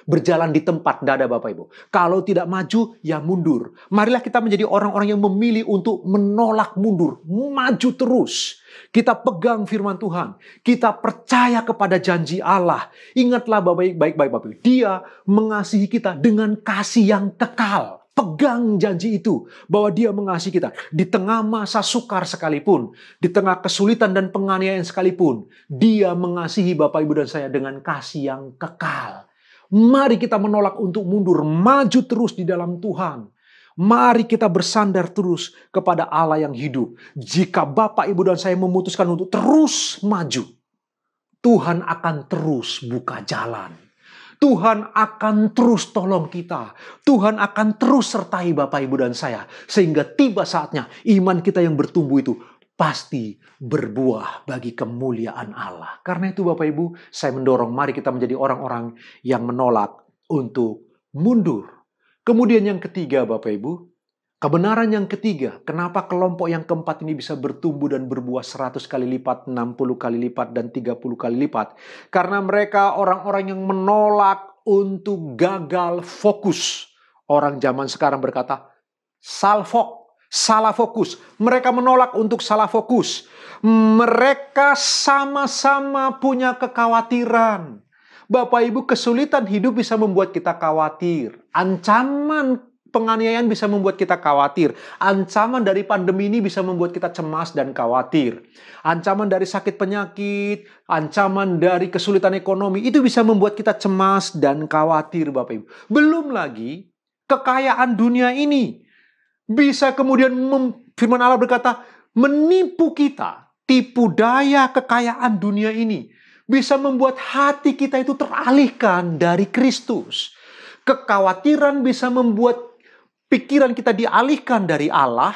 berjalan di tempat. Nggak ada Bapak Ibu. Kalau tidak maju, ya mundur. Marilah kita menjadi orang-orang yang memilih untuk menolak mundur. Maju terus. Kita pegang firman Tuhan. Kita percaya kepada janji Allah. Ingatlah baik-baik Bapak Ibu. Dia mengasihi kita dengan kasih yang kekal. Pegang janji itu, bahwa dia mengasihi kita. Di tengah masa sukar sekalipun, di tengah kesulitan dan penganiayaan sekalipun, dia mengasihi Bapak Ibu dan saya dengan kasih yang kekal. Mari kita menolak untuk mundur, maju terus di dalam Tuhan. Mari kita bersandar terus kepada Allah yang hidup. Jika Bapak Ibu dan saya memutuskan untuk terus maju, Tuhan akan terus buka jalan. Tuhan akan terus tolong kita. Tuhan akan terus sertai Bapak Ibu dan saya. Sehingga tiba saatnya iman kita yang bertumbuh itu pasti berbuah bagi kemuliaan Allah. Karena itu Bapak Ibu, saya mendorong mari kita menjadi orang-orang yang menolak untuk mundur. Kemudian yang ketiga Bapak Ibu, kebenaran yang ketiga, kenapa kelompok yang keempat ini bisa bertumbuh dan berbuah 100 kali lipat, 60 kali lipat, dan 30 kali lipat? Karena mereka orang-orang yang menolak untuk gagal fokus. Orang zaman sekarang berkata, salah fokus. Mereka menolak untuk salah fokus. Mereka sama-sama punya kekhawatiran. Bapak Ibu, kesulitan hidup bisa membuat kita khawatir. Ancaman penganiayaan bisa membuat kita khawatir. Ancaman dari pandemi ini bisa membuat kita cemas dan khawatir. Ancaman dari sakit penyakit, ancaman dari kesulitan ekonomi, itu bisa membuat kita cemas dan khawatir Bapak Ibu. Belum lagi kekayaan dunia ini. Bisa kemudian firman Allah berkata, menipu kita. Tipu daya kekayaan dunia ini bisa membuat hati kita itu teralihkan dari Kristus. Kekhawatiran bisa membuat pikiran kita dialihkan dari Allah.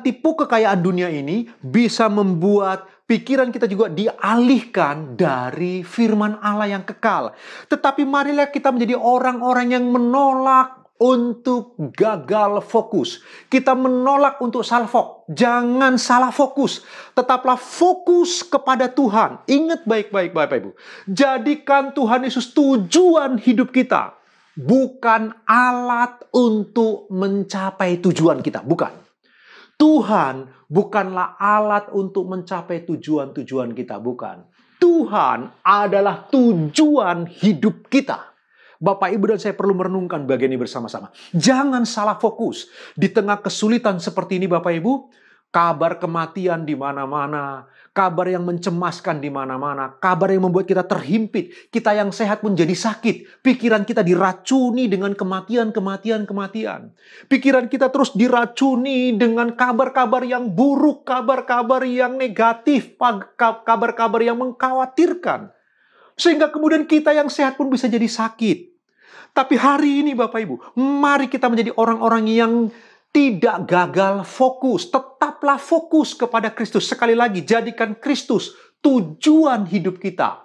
Tipu kekayaan dunia ini bisa membuat pikiran kita juga dialihkan dari firman Allah yang kekal. Tetapi marilah kita menjadi orang-orang yang menolak untuk gagal fokus. Kita menolak untuk salfok. Jangan salah fokus. Tetaplah fokus kepada Tuhan. Ingat baik-baik Bapak Ibu. Jadikan Tuhan Yesus tujuan hidup kita. Bukan alat untuk mencapai tujuan kita. Bukan. Tuhan bukanlah alat untuk mencapai tujuan-tujuan kita. Bukan. Tuhan adalah tujuan hidup kita. Bapak, Ibu, dan saya perlu merenungkan bagian ini bersama-sama. Jangan salah fokus. Di tengah kesulitan seperti ini Bapak Ibu, Kabar kematian di mana-mana, kabar yang mencemaskan di mana-mana, kabar yang membuat kita terhimpit, kita yang sehat pun jadi sakit, pikiran kita diracuni dengan kematian. Pikiran kita terus diracuni dengan kabar-kabar yang buruk, kabar-kabar yang negatif, kabar-kabar yang mengkhawatirkan. Sehingga kemudian kita yang sehat pun bisa jadi sakit. Tapi hari ini Bapak Ibu, mari kita menjadi orang-orang yang tidak gagal fokus. Tetaplah fokus kepada Kristus. Sekali lagi, jadikan Kristus tujuan hidup kita.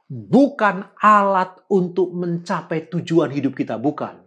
Bukan alat untuk mencapai tujuan hidup kita, bukan.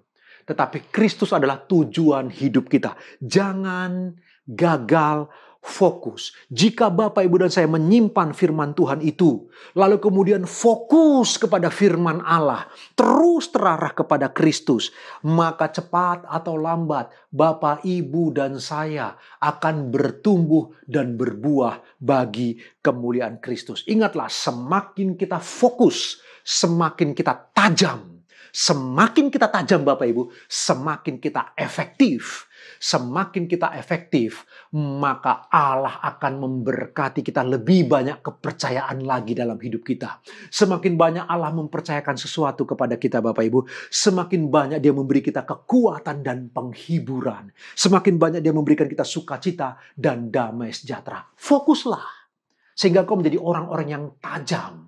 Tetapi Kristus adalah tujuan hidup kita. Jangan gagal fokus. Jika Bapak, Ibu, dan saya menyimpan firman Tuhan itu, lalu kemudian fokus kepada firman Allah, terus terarah kepada Kristus, maka cepat atau lambat Bapak, Ibu, dan saya akan bertumbuh dan berbuah bagi kemuliaan Kristus. Ingatlah, semakin kita fokus, semakin kita tajam. Semakin kita tajam Bapak Ibu, semakin kita efektif. Semakin kita efektif, maka Allah akan memberkati kita lebih banyak kepercayaan lagi dalam hidup kita. Semakin banyak Allah mempercayakan sesuatu kepada kita Bapak Ibu, semakin banyak Dia memberi kita kekuatan dan penghiburan. Semakin banyak Dia memberikan kita sukacita dan damai sejahtera. Fokuslah, sehingga kau menjadi orang-orang yang tajam.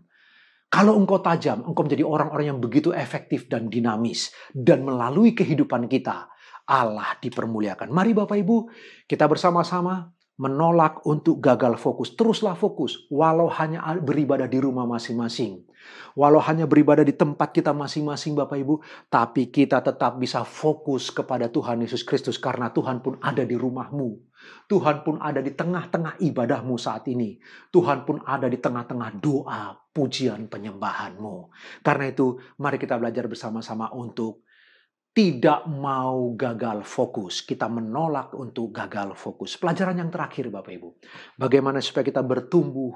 Kalau engkau tajam, engkau menjadi orang-orang yang begitu efektif dan dinamis. Dan melalui kehidupan kita, Allah dipermuliakan. Mari Bapak Ibu, kita bersama-sama menolak untuk gagal fokus. Teruslah fokus, walau hanya beribadah di rumah masing-masing. Walau hanya beribadah di tempat kita masing-masing Bapak Ibu, tapi kita tetap bisa fokus kepada Tuhan Yesus Kristus. Karena Tuhan pun ada di rumahmu. Tuhan pun ada di tengah-tengah ibadahmu saat ini. Tuhan pun ada di tengah-tengah doa, pujian, penyembahanmu. Karena itu, mari kita belajar bersama-sama untuk tidak mau gagal fokus. Kita menolak untuk gagal fokus. Pelajaran yang terakhir Bapak Ibu. Bagaimana supaya kita bertumbuh,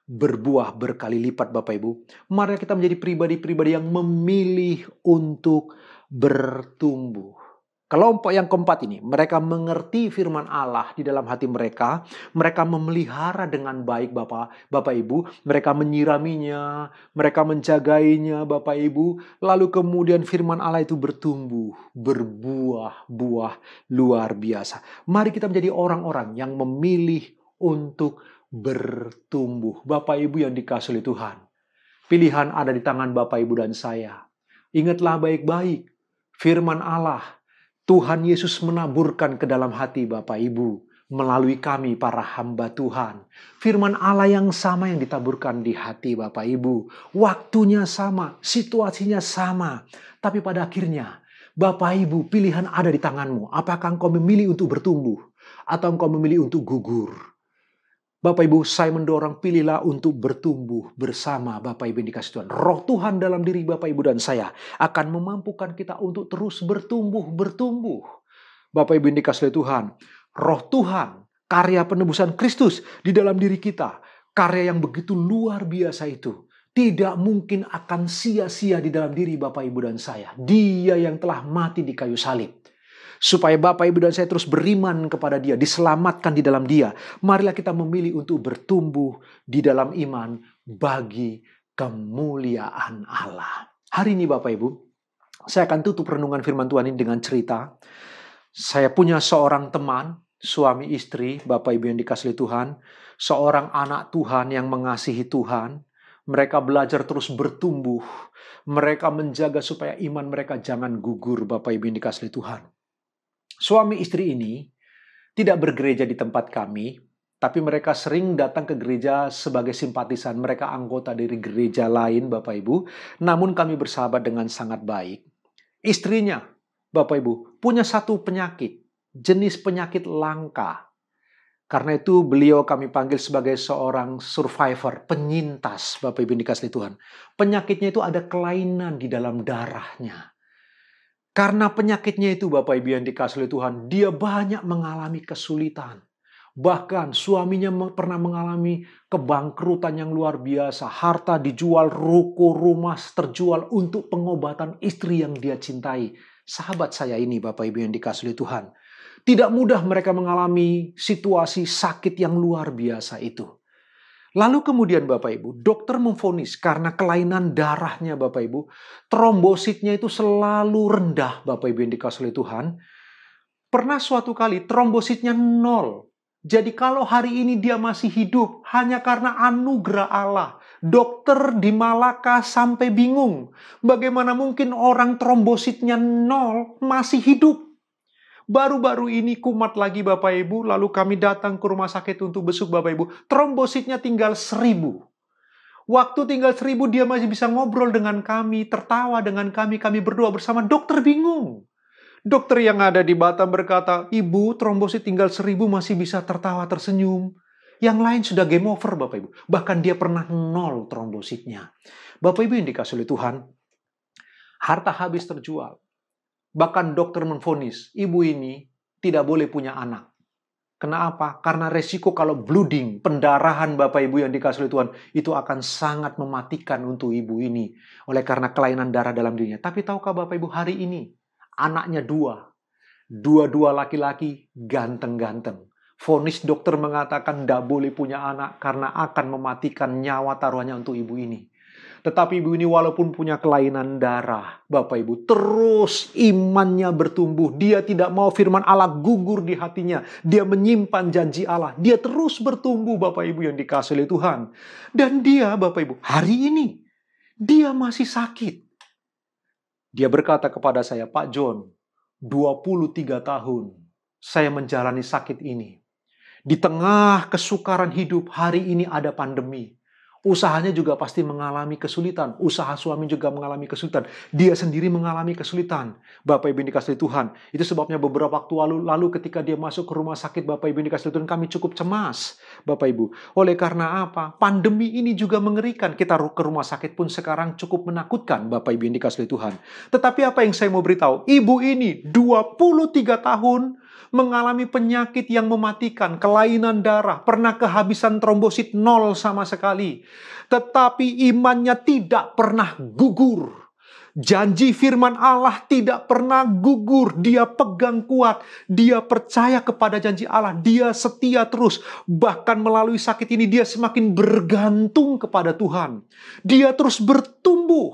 berbuah berkali lipat Bapak Ibu. Mari kita menjadi pribadi-pribadi yang memilih untuk bertumbuh. Kelompok yang keempat ini, mereka mengerti firman Allah di dalam hati mereka. Mereka memelihara dengan baik Bapak Ibu. Mereka menyiraminya, mereka menjagainya Bapak Ibu. Lalu kemudian firman Allah itu bertumbuh, berbuah-buah luar biasa. Mari kita menjadi orang-orang yang memilih untuk bertumbuh. Bapak Ibu yang dikasihi oleh Tuhan. Pilihan ada di tangan Bapak Ibu dan saya. Ingatlah baik-baik firman Allah. Tuhan Yesus menaburkan ke dalam hati Bapak Ibu melalui kami para hamba Tuhan. Firman Allah yang sama yang ditaburkan di hati Bapak Ibu. Waktunya sama, situasinya sama. Tapi pada akhirnya Bapak Ibu, pilihan ada di tanganmu. Apakah engkau memilih untuk bertumbuh atau engkau memilih untuk gugur? Bapak Ibu, saya mendorong pilihlah untuk bertumbuh bersama Bapak Ibu yang dikasihi Tuhan. Roh Tuhan dalam diri Bapak Ibu dan saya akan memampukan kita untuk terus bertumbuh. Bapak Ibu yang dikasihi Tuhan, Roh Tuhan, karya penebusan Kristus di dalam diri kita, karya yang begitu luar biasa itu, tidak mungkin akan sia-sia di dalam diri Bapak Ibu dan saya. Dia yang telah mati di kayu salib. Supaya Bapak Ibu dan saya terus beriman kepada Dia, diselamatkan di dalam Dia. Marilah kita memilih untuk bertumbuh di dalam iman bagi kemuliaan Allah. Hari ini Bapak Ibu, saya akan tutup renungan firman Tuhan ini dengan cerita. Saya punya seorang teman, suami istri, Bapak Ibu yang dikasihi Tuhan, seorang anak Tuhan yang mengasihi Tuhan. Mereka belajar terus bertumbuh. Mereka menjaga supaya iman mereka jangan gugur, Bapak Ibu yang dikasihi Tuhan. Suami istri ini tidak bergereja di tempat kami, tapi mereka sering datang ke gereja sebagai simpatisan. Mereka anggota dari gereja lain, Bapak Ibu. Namun kami bersahabat dengan sangat baik. Istrinya, Bapak Ibu, punya satu penyakit, jenis penyakit langka. Karena itu beliau kami panggil sebagai seorang survivor, penyintas, Bapak Ibu yang dikasihi Tuhan. Penyakitnya itu ada kelainan di dalam darahnya. Karena penyakitnya itu Bapak Ibu yang dikasihi Tuhan, dia banyak mengalami kesulitan. Bahkan suaminya pernah mengalami kebangkrutan yang luar biasa. Harta dijual, ruko, rumah terjual untuk pengobatan istri yang dia cintai. Sahabat saya ini Bapak Ibu yang dikasihi Tuhan. Tidak mudah mereka mengalami situasi sakit yang luar biasa itu. Lalu kemudian Bapak Ibu, dokter memvonis karena kelainan darahnya Bapak Ibu, trombositnya itu selalu rendah Bapak Ibu yang dikasihi oleh Tuhan. Pernah suatu kali trombositnya 0. Jadi kalau hari ini dia masih hidup hanya karena anugerah Allah. Dokter di Malaka sampai bingung. Bagaimana mungkin orang trombositnya 0 masih hidup? Baru-baru ini kumat lagi Bapak Ibu, lalu kami datang ke rumah sakit untuk besuk Bapak Ibu. Trombositnya tinggal 1000. Waktu tinggal 1000 dia masih bisa ngobrol dengan kami, tertawa dengan kami berdoa bersama. Dokter bingung. Dokter yang ada di Batam berkata, "Ibu, trombosit tinggal 1000 masih bisa tertawa tersenyum." Yang lain sudah game over Bapak Ibu. Bahkan dia pernah 0 trombositnya. Bapak Ibu yang dikasihi oleh Tuhan, harta habis terjual. Bahkan dokter menvonis, ibu ini tidak boleh punya anak. Kenapa? Karena resiko kalau bleeding, pendarahan Bapak Ibu yang dikasihi oleh Tuhan, itu akan sangat mematikan untuk ibu ini. Oleh karena kelainan darah dalam dirinya. Tapi tahukah Bapak Ibu hari ini, anaknya 2. Dua-dua laki-laki ganteng-ganteng. Vonis dokter mengatakan tidak boleh punya anak karena akan mematikan nyawa taruhannya untuk ibu ini. Tetapi ibu ini walaupun punya kelainan darah, Bapak Ibu, terus imannya bertumbuh. Dia tidak mau firman Allah gugur di hatinya. Dia menyimpan janji Allah. Dia terus bertumbuh Bapak Ibu yang dikasihi oleh Tuhan. Dan dia Bapak Ibu, hari ini, dia masih sakit. Dia berkata kepada saya, "Pak John, 23 tahun saya menjalani sakit ini. Di tengah kesukaran hidup, hari ini ada pandemi. Usahanya juga pasti mengalami kesulitan. Usaha suami juga mengalami kesulitan. Dia sendiri mengalami kesulitan." Bapak Ibu yang dikasihi Tuhan. Itu sebabnya beberapa waktu lalu ketika dia masuk ke rumah sakit, Bapak Ibu yang dikasihi Tuhan, kami cukup cemas. Bapak Ibu. Oleh karena apa? Pandemi ini juga mengerikan. Kita ke rumah sakit pun sekarang cukup menakutkan, Bapak Ibu yang dikasihi Tuhan. Tetapi apa yang saya mau beritahu? Ibu ini 23 tahun mengalami penyakit yang mematikan, kelainan darah, pernah kehabisan trombosit 0 sama sekali. Tetapi imannya tidak pernah gugur. Janji firman Allah tidak pernah gugur. Dia pegang kuat. Dia percaya kepada janji Allah. Dia setia terus. Bahkan melalui sakit ini dia semakin bergantung kepada Tuhan. Dia terus bertumbuh.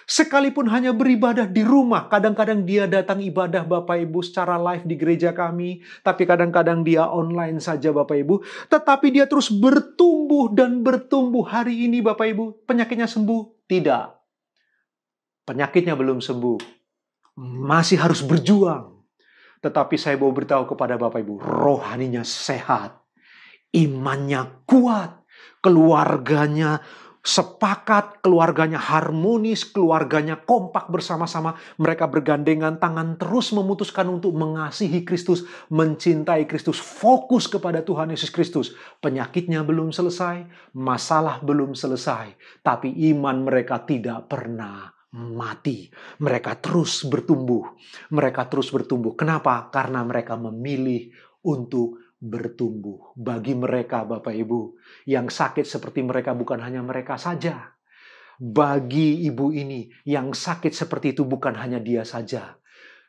Sekalipun hanya beribadah di rumah, kadang-kadang dia datang ibadah Bapak Ibu secara live di gereja kami, tapi kadang-kadang dia online saja Bapak Ibu, tetapi dia terus bertumbuh dan bertumbuh. Hari ini Bapak Ibu, penyakitnya sembuh? Tidak. Penyakitnya belum sembuh. Masih harus berjuang. Tetapi saya mau beritahu kepada Bapak Ibu, rohaninya sehat, imannya kuat, keluarganya sepakat, keluarganya harmonis, keluarganya kompak bersama-sama. Mereka bergandengan tangan terus memutuskan untuk mengasihi Kristus, mencintai Kristus, fokus kepada Tuhan Yesus Kristus. Penyakitnya belum selesai, masalah belum selesai, tapi iman mereka tidak pernah mati. Mereka terus bertumbuh. Mereka terus bertumbuh. Kenapa? Karena mereka memilih untuk bertumbuh. Bagi mereka Bapak Ibu yang sakit seperti mereka, bukan hanya mereka saja. Bagi ibu ini yang sakit seperti itu bukan hanya dia saja.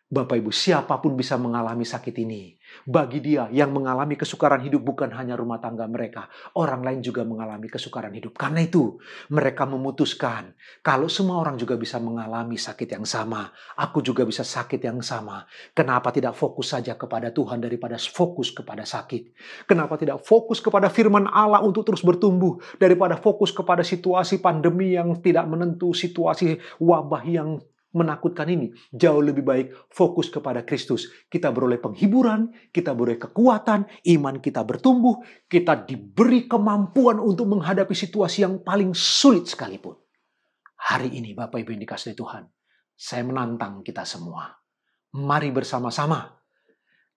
Bapak Ibu, siapapun bisa mengalami sakit ini. Bagi dia yang mengalami kesukaran hidup bukan hanya rumah tangga mereka. Orang lain juga mengalami kesukaran hidup. Karena itu mereka memutuskan kalau semua orang juga bisa mengalami sakit yang sama, aku juga bisa sakit yang sama. Kenapa tidak fokus saja kepada Tuhan daripada fokus kepada sakit? Kenapa tidak fokus kepada firman Allah untuk terus bertumbuh daripada fokus kepada situasi pandemi yang tidak menentu, situasi wabah yang menakutkan ini? Jauh lebih baik fokus kepada Kristus. Kita beroleh penghiburan, kita beroleh kekuatan, iman kita bertumbuh, kita diberi kemampuan untuk menghadapi situasi yang paling sulit sekalipun. Hari ini Bapak Ibu yang dikasihi Tuhan, saya menantang kita semua. Mari bersama-sama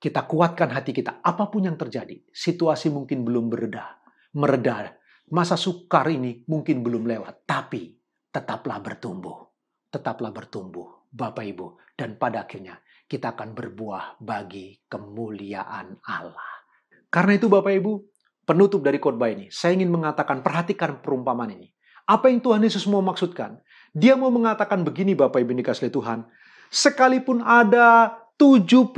kita kuatkan hati kita. Apapun yang terjadi, situasi mungkin belum mereda, masa sukar ini mungkin belum lewat, tapi tetaplah bertumbuh. Tetaplah bertumbuh, Bapak Ibu. Dan pada akhirnya kita akan berbuah bagi kemuliaan Allah. Karena itu Bapak Ibu, penutup dari khotbah ini, saya ingin mengatakan, perhatikan perumpamaan ini. Apa yang Tuhan Yesus mau maksudkan? Dia mau mengatakan begini Bapak Ibu dikasihi Tuhan. Sekalipun ada 75%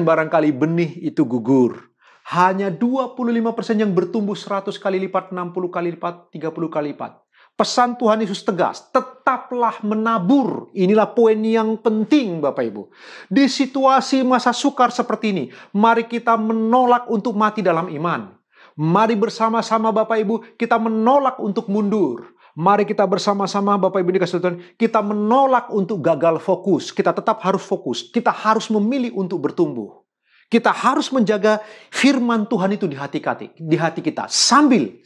barangkali benih itu gugur. Hanya 25% yang bertumbuh 100 kali lipat, 60 kali lipat, 30 kali lipat. Pesan Tuhan Yesus tegas, tetaplah menabur. Inilah poin yang penting Bapak Ibu. Di situasi masa sukar seperti ini, mari kita menolak untuk mati dalam iman. Mari bersama-sama Bapak Ibu, kita menolak untuk mundur. Mari kita bersama-sama Bapak Ibu dikasih Tuhan, kita menolak untuk gagal fokus. Kita tetap harus fokus. Kita harus memilih untuk bertumbuh. Kita harus menjaga firman Tuhan itu di hati kita. Sambil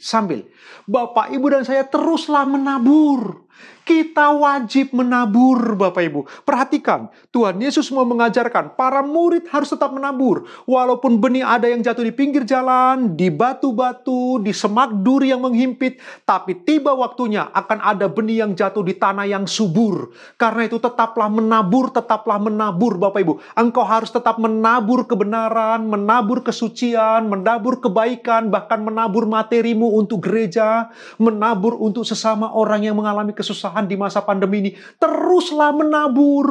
Bapak Ibu dan saya teruslah menabur. Kita wajib menabur Bapak Ibu. Perhatikan, Tuhan Yesus mau mengajarkan para murid harus tetap menabur. Walaupun benih ada yang jatuh di pinggir jalan, di batu-batu, di semak duri yang menghimpit, tapi tiba waktunya akan ada benih yang jatuh di tanah yang subur. Karena itu tetaplah menabur Bapak Ibu. Engkau harus tetap menabur kebenaran, menabur kesucian, menabur kebaikan, bahkan menabur materimu untuk gereja, menabur untuk sesama orang yang mengalami kesusahan di masa pandemi ini. Teruslah menabur.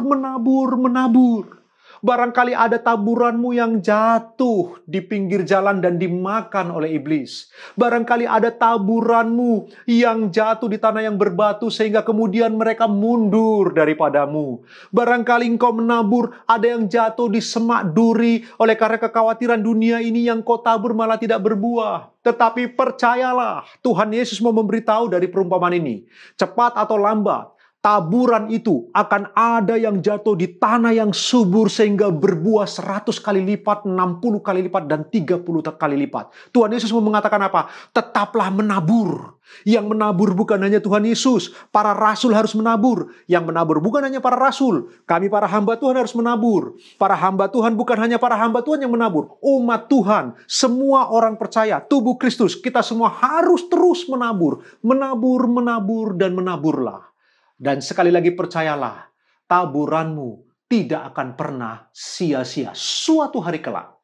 Barangkali ada taburanmu yang jatuh di pinggir jalan dan dimakan oleh iblis. Barangkali ada taburanmu yang jatuh di tanah yang berbatu sehingga kemudian mereka mundur daripadamu. Barangkali engkau menabur, ada yang jatuh di semak duri oleh karena kekhawatiran dunia ini yang kau tabur malah tidak berbuah. Tetapi percayalah, Tuhan Yesus mau memberitahu dari perumpamaan ini. Cepat atau lambat, taburan itu akan ada yang jatuh di tanah yang subur sehingga berbuah 100 kali lipat, 60 kali lipat, dan 30 kali lipat. Tuhan Yesus mau mengatakan apa? Tetaplah menabur. Yang menabur bukan hanya Tuhan Yesus. Para rasul harus menabur. Yang menabur bukan hanya para rasul. Kami para hamba Tuhan harus menabur. Para hamba Tuhan bukan hanya para hamba Tuhan yang menabur. Umat Tuhan, semua orang percaya, tubuh Kristus, kita semua harus terus menabur. Menabur, dan menaburlah. Dan sekali lagi percayalah, taburanmu tidak akan pernah sia-sia. Suatu hari kelak,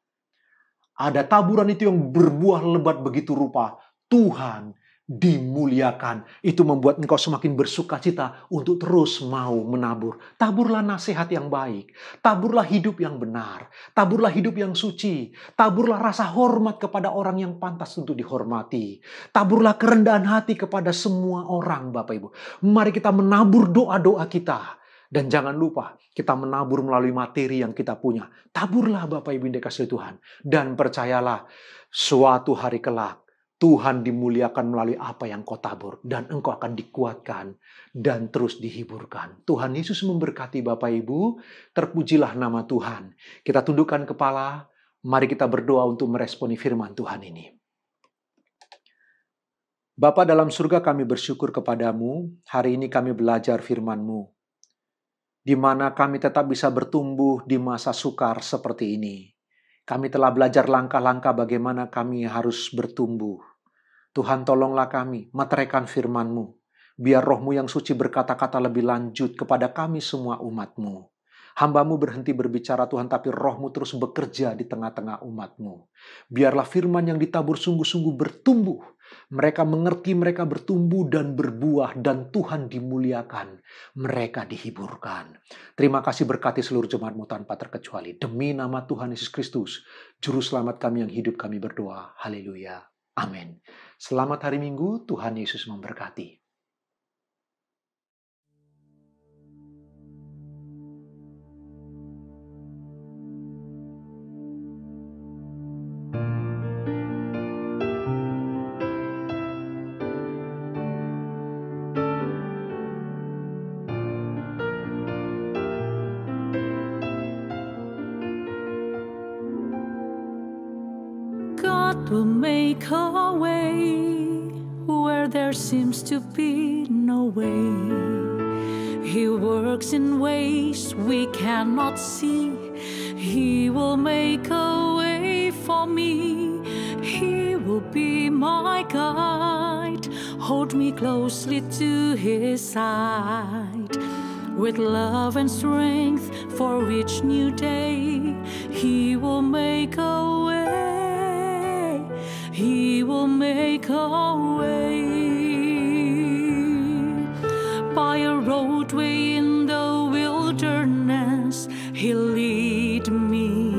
ada taburan itu yang berbuah lebat begitu rupa. Tuhan dimuliakan. Itu membuat engkau semakin bersukacita untuk terus mau menabur. Taburlah nasihat yang baik. Taburlah hidup yang benar. Taburlah hidup yang suci. Taburlah rasa hormat kepada orang yang pantas untuk dihormati. Taburlah kerendahan hati kepada semua orang, Bapak Ibu. Mari kita menabur doa-doa kita. Dan jangan lupa, kita menabur melalui materi yang kita punya. Taburlah Bapak Ibu yang dikasihi Tuhan. Dan percayalah, suatu hari kelak, Tuhan dimuliakan melalui apa yang kau tabur. Dan engkau akan dikuatkan dan terus dihiburkan. Tuhan Yesus memberkati Bapak Ibu. Terpujilah nama Tuhan. Kita tundukkan kepala. Mari kita berdoa untuk meresponi firman Tuhan ini. Bapa dalam surga, kami bersyukur kepadamu. Hari ini kami belajar firman-Mu. Di mana kami tetap bisa bertumbuh di masa sukar seperti ini. Kami telah belajar langkah-langkah bagaimana kami harus bertumbuh. Tuhan, tolonglah kami, meteraikan firman-Mu. Biar Roh-Mu yang suci berkata-kata lebih lanjut kepada kami semua umat-Mu. Hamba-Mu berhenti berbicara Tuhan, tapi Roh-Mu terus bekerja di tengah-tengah umat-Mu. Biarlah firman yang ditabur sungguh-sungguh bertumbuh. Mereka mengerti, mereka bertumbuh dan berbuah, dan Tuhan dimuliakan. Mereka dihiburkan. Terima kasih, berkati seluruh jemaat-Mu tanpa terkecuali. Demi nama Tuhan Yesus Kristus, Juru Selamat kami yang hidup, kami berdoa. Haleluya. Amin. Selamat hari Minggu, Tuhan Yesus memberkati. Will make a way where there seems to be no way. He works in ways we cannot see. He will make a way for me. He will be my guide. Hold me closely to His side. With love and strength for each new day, He will make a way. He will make a way. By a roadway in the wilderness, He'll lead lead me.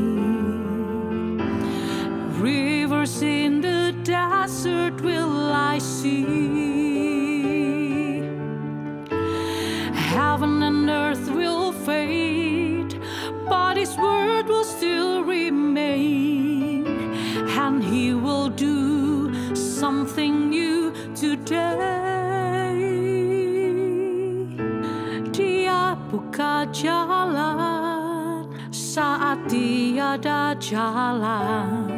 Rivers in the desert will I see. Heaven and earth will fade, but His word will still remain, and He will do something new today. Dia buka jalan saat tiada jalan,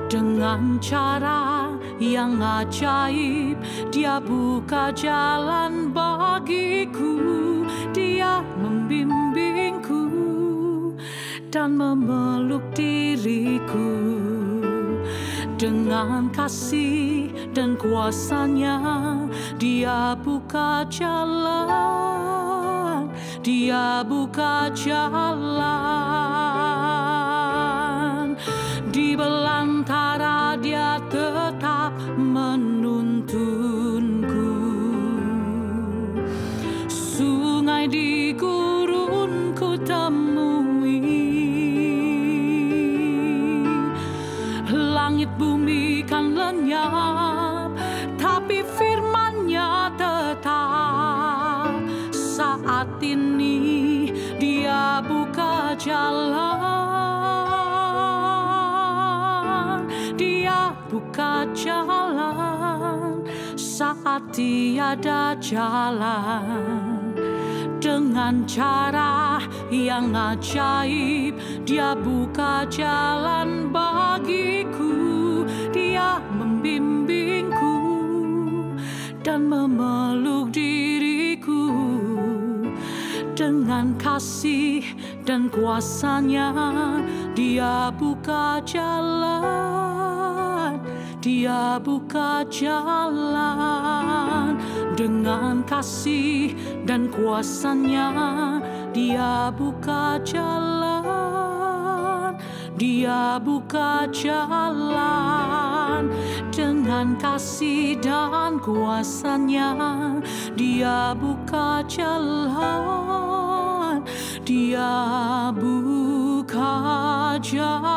dengan cara yang ajaib. Dia buka jalan bagiku, Dia membimbingku dan memeluk diriku. Dengan kasih dan kuasa-Nya Dia buka jalan, Dia buka jalan. Di belantara Dia tetap menuntunku. Sungai di gurun ku temui, langit bumi kan lenyap, tapi firman-Nya tetap. Saat ini Dia buka jalan, Dia buka jalan saat tiada jalan. Dengan cara yang ajaib Dia buka jalan bagiku. Dia membimbingku dan memeluk diriku. Dengan kasih dan kuasa-Nya Dia buka jalan, Dia buka jalan. Dengan kasih dan kuasa-Nya Dia buka jalan, Dia buka jalan. Dengan kasih dan kuasa-Nya Dia buka jalan, Dia buka jalan.